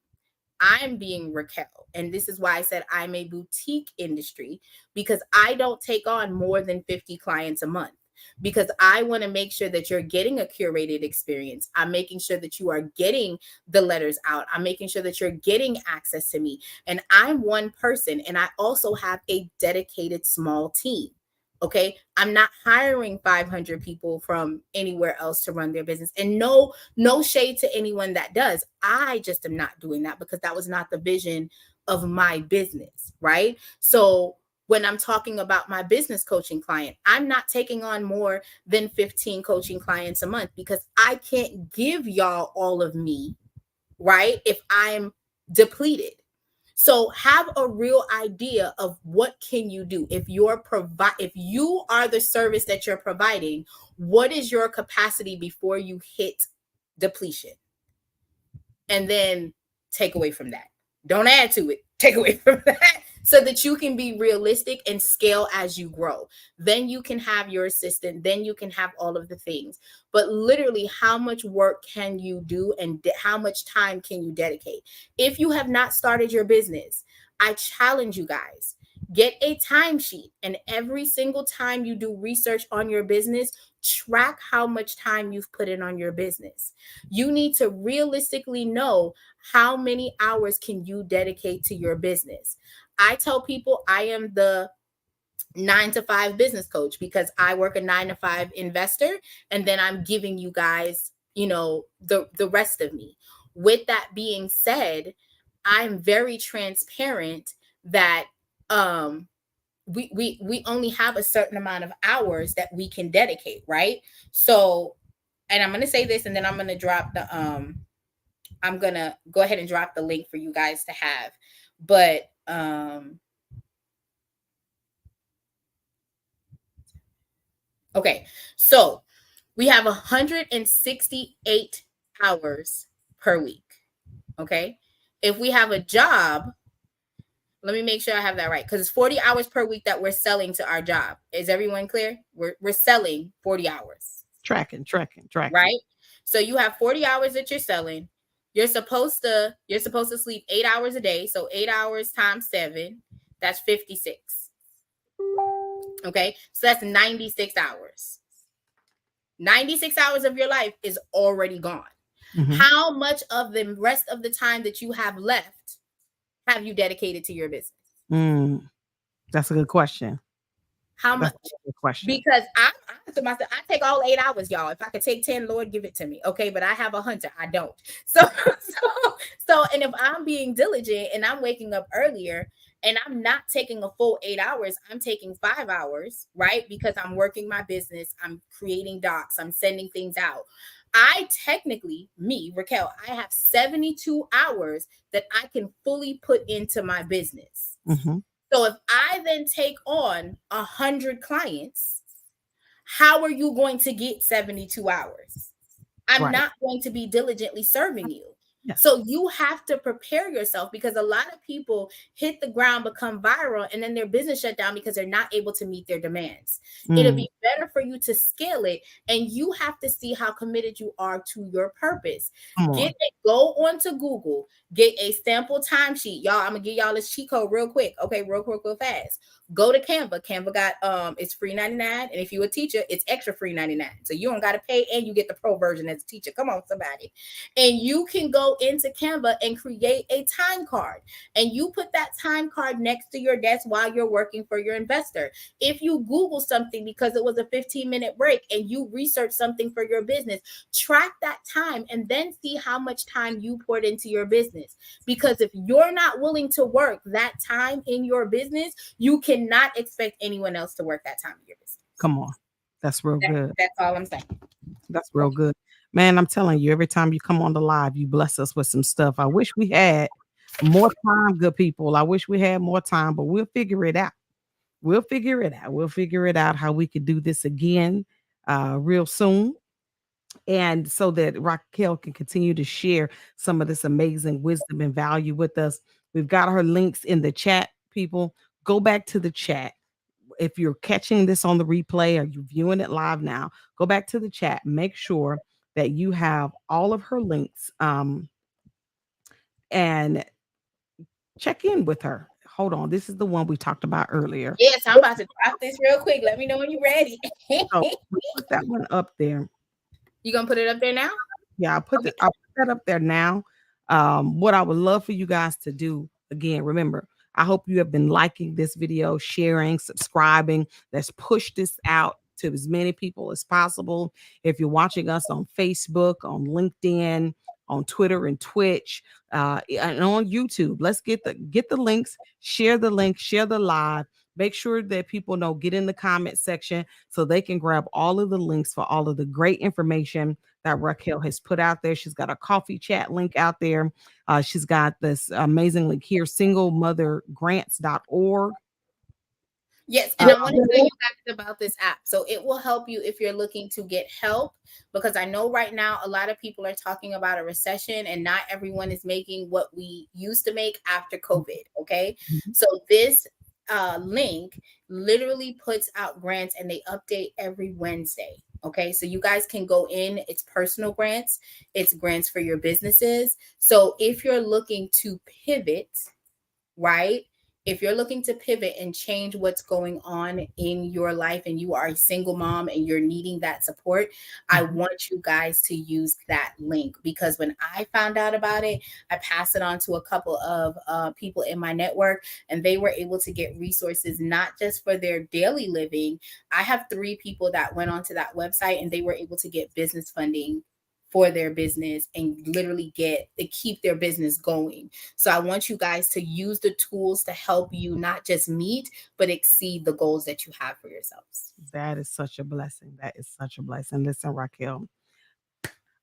I'm being Racquel. And this is why I said I'm a boutique industry, because I don't take on more than 50 clients a month. because I want to make sure that you're getting a curated experience. I'm making sure that you are getting the letters out. I'm making sure that you're getting access to me. And I'm one person, and I also have a dedicated small team. Okay. I'm not hiring 500 people from anywhere else to run their business. And no shade to anyone that does. I just am not doing that because that was not the vision of my business. Right. So when I'm talking about my business coaching client, I'm not taking on more than 15 coaching clients a month because I can't give y'all all of me, right? If I'm depleted. So have a real idea of what can you do. If you are the service that you're providing, what is your capacity before you hit depletion? And then take away from that. Don't add to it. Take away from that so that you can be realistic and scale as you grow. Then you can have your assistant. Then you can have all of the things. But literally, how much work can you do and how much time can you dedicate? If you have not started your business, I challenge you guys. Get a timesheet, and every single time you do research on your business, track how much time you've put in on your business. You need to realistically know how many hours can you dedicate to your business. I tell people I am the 9 to 5 business coach because I work a 9 to 5 investor, and then I'm giving you guys, the rest of me. With that being said, I'm very transparent that we only have a certain amount of hours that we can dedicate, right? So, and I'm going to say this, and then I'm going to drop the I'm going to go ahead and drop the link for you guys to have. But okay. So, we have 168 hours per week. Okay? If we have a job, let me make sure I have that right, because it's 40 hours per week that we're selling to our job. Is everyone clear? We're selling 40 hours. Tracking. Right? So you have 40 hours that you're selling. You're supposed to sleep 8 hours a day. So 8 hours times 7, that's 56. Okay? So that's 96 hours. 96 hours of your life is already gone. Mm-hmm. How much of the rest of the time that you have left have you dedicated to your business? That's a good question. How much? Because I to myself, I take all 8 hours, y'all. If I could take 10, Lord, give it to me. Okay, but I have a hunter. I don't. So, and if I'm being diligent and I'm waking up earlier and I'm not taking a full 8 hours, I'm taking 5 hours, right? Because I'm working my business, I'm creating docs, I'm sending things out. I technically, Racquel, I have 72 hours that I can fully put into my business. Mm-hmm. So if I then take on 100 clients, how are you going to get 72 hours? I'm not going to be diligently serving you. Yes. So you have to prepare yourself, because a lot of people hit the ground, become viral, and then their business shut down because they're not able to meet their demands. It'll be better for you to scale it, and you have to see how committed you are to your purpose. Go onto Google, get a sample timesheet. Y'all, I'm gonna give y'all this cheat code real quick. Okay, real fast. Go to Canva. Canva got it's free 99, and if you're a teacher, it's extra free 99. So you don't gotta pay, and you get the pro version as a teacher. Come on, somebody. And you can go into Canva and create a time card, and you put that time card next to your desk while you're working for your investor. If you Google something because it was a 15-minute break and you research something for your business, track that time and then see how much time you poured into your business. Because if you're not willing to work that time in your business, you cannot expect anyone else to work that time in your business. Come on. That's real good. That's all I'm saying. That's real good. Man, I'm telling you, every time you come on the live, you bless us with some stuff. I wish we had more time, good people. I wish we had more time, but we'll figure it out. We'll figure it out how we could do this again real soon. And so that Racquel can continue to share some of this amazing wisdom and value with us. We've got her links in the chat, people. Go back to the chat. If you're catching this on the replay or you're viewing it live now, go back to the chat. Make sure that you have all of her links and check in with her. Hold on. This is the one we talked about earlier. Yes, I'm about to drop this real quick. Let me know when you're ready. So we put that one up there. You gonna put it up there now? Yeah, I'll put that up there now. What I would love for you guys to do, again, remember, I hope you have been liking this video, sharing, subscribing. Let's push this out to as many people as possible. If you're watching us on Facebook, on LinkedIn, on Twitter and Twitch, and on YouTube, let's get the links, share the link, share the live. Make sure that people know, get in the comment section so they can grab all of the links for all of the great information that Racquel has put out there. She's got a coffee chat link out there. She's got this amazing link here, singlemothergrants.org. Yes, and I want to tell you guys about this app. So it will help you if you're looking to get help, because I know right now a lot of people are talking about a recession and not everyone is making what we used to make after COVID. Okay. Mm-hmm. So this link literally puts out grants and they update every Wednesday. Okay, so you guys can go in. It's personal grants, it's grants for your businesses. So if you're looking to pivot, right? If you're looking to pivot and change what's going on in your life and you are a single mom and you're needing that support, I want you guys to use that link, because when I found out about it, I passed it on to a couple of people in my network and they were able to get resources, not just for their daily living. I have 3 people that went onto that website and they were able to get business funding for their business and literally keep their business going. So I want you guys to use the tools to help you not just meet, but exceed the goals that you have for yourselves. That is such a blessing. That is such a blessing. Listen, Racquel,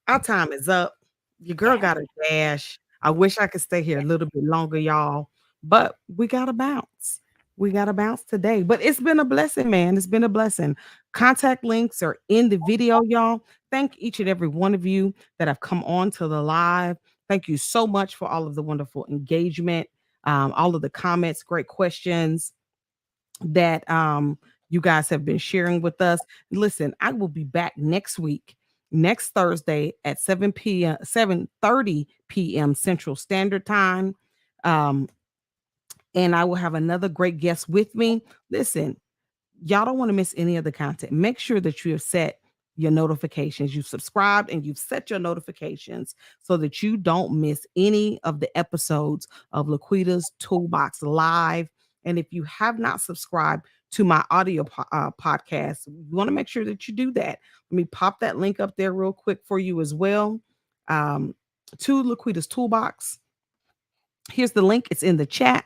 our time is up. Your girl got a dash. I wish I could stay here a little bit longer, y'all, but we got to bounce. We got to bounce today, but it's been a blessing, man. It's been a blessing. Contact links are in the video, y'all. Thank each and every one of you that have come on to the live. Thank you so much for all of the wonderful engagement, all of the comments, great questions that you guys have been sharing with us. Listen, I will be back next week, next Thursday at 7:30 p.m. Central Standard Time. And I will have another great guest with me. Listen, y'all don't want to miss any of the content. Make sure that you have set your notifications, you've subscribed and you've set your notifications so that you don't miss any of the episodes of Laquita's Toolbox Live. And if you have not subscribed to my audio podcast, you want to make sure that you do that. Let me pop that link up there real quick for you as well, to Laquita's Toolbox. Here's the link. It's in the chat.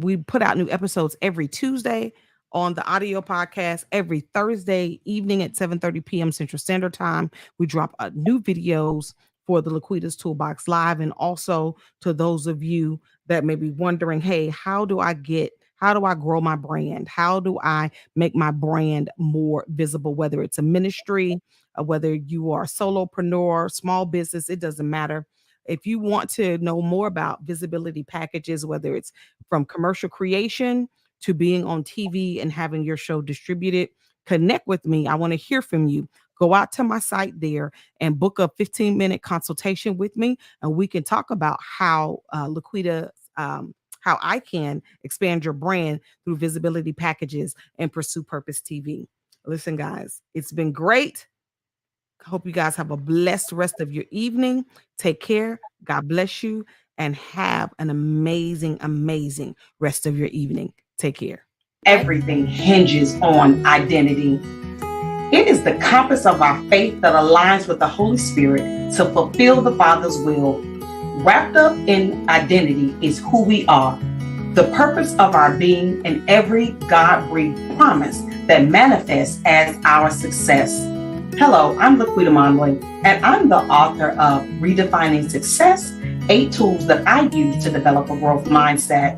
We put out new episodes every Tuesday on the audio podcast. Every Thursday evening at 7:30 p.m. Central Standard Time, we drop new videos for the Laquita's Toolbox Live. And also to those of you that may be wondering, hey, how do I grow my brand? How do I make my brand more visible? Whether it's a ministry, whether you are a solopreneur, small business, it doesn't matter. If you want to know more about visibility packages, whether it's from commercial creation to being on TV and having your show distributed, connect with me. I want to hear from you. Go out to my site there and book a 15-minute consultation with me, and we can talk about how Laquita, how I can expand your brand through visibility packages and pursue Purpose TV. Listen, guys, it's been great. Hope you guys have a blessed rest of your evening. Take care. God bless you and have an amazing, amazing rest of your evening. Take care. Everything hinges on identity. It is the compass of our faith that aligns with the Holy Spirit to fulfill the Father's will. Wrapped up in identity is who we are, the purpose of our being, and every God-breathed promise that manifests as our success. Hello, I'm Laquita Monley, and I'm the author of Redefining Success, 8 Tools That I Use to Develop a Growth Mindset.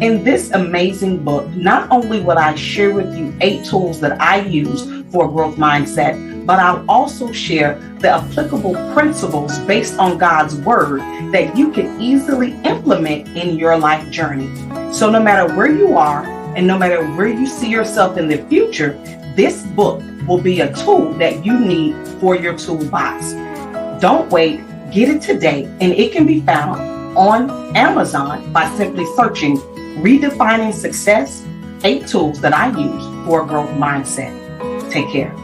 In this amazing book, not only will I share with you 8 tools that I use for a growth mindset, but I'll also share the applicable principles based on God's word that you can easily implement in your life journey. So no matter where you are and no matter where you see yourself in the future, this book will be a tool that you need for your toolbox. Don't wait, get it today, and it can be found on Amazon by simply searching Redefining Success, 8 tools that I use for a growth mindset. Take care.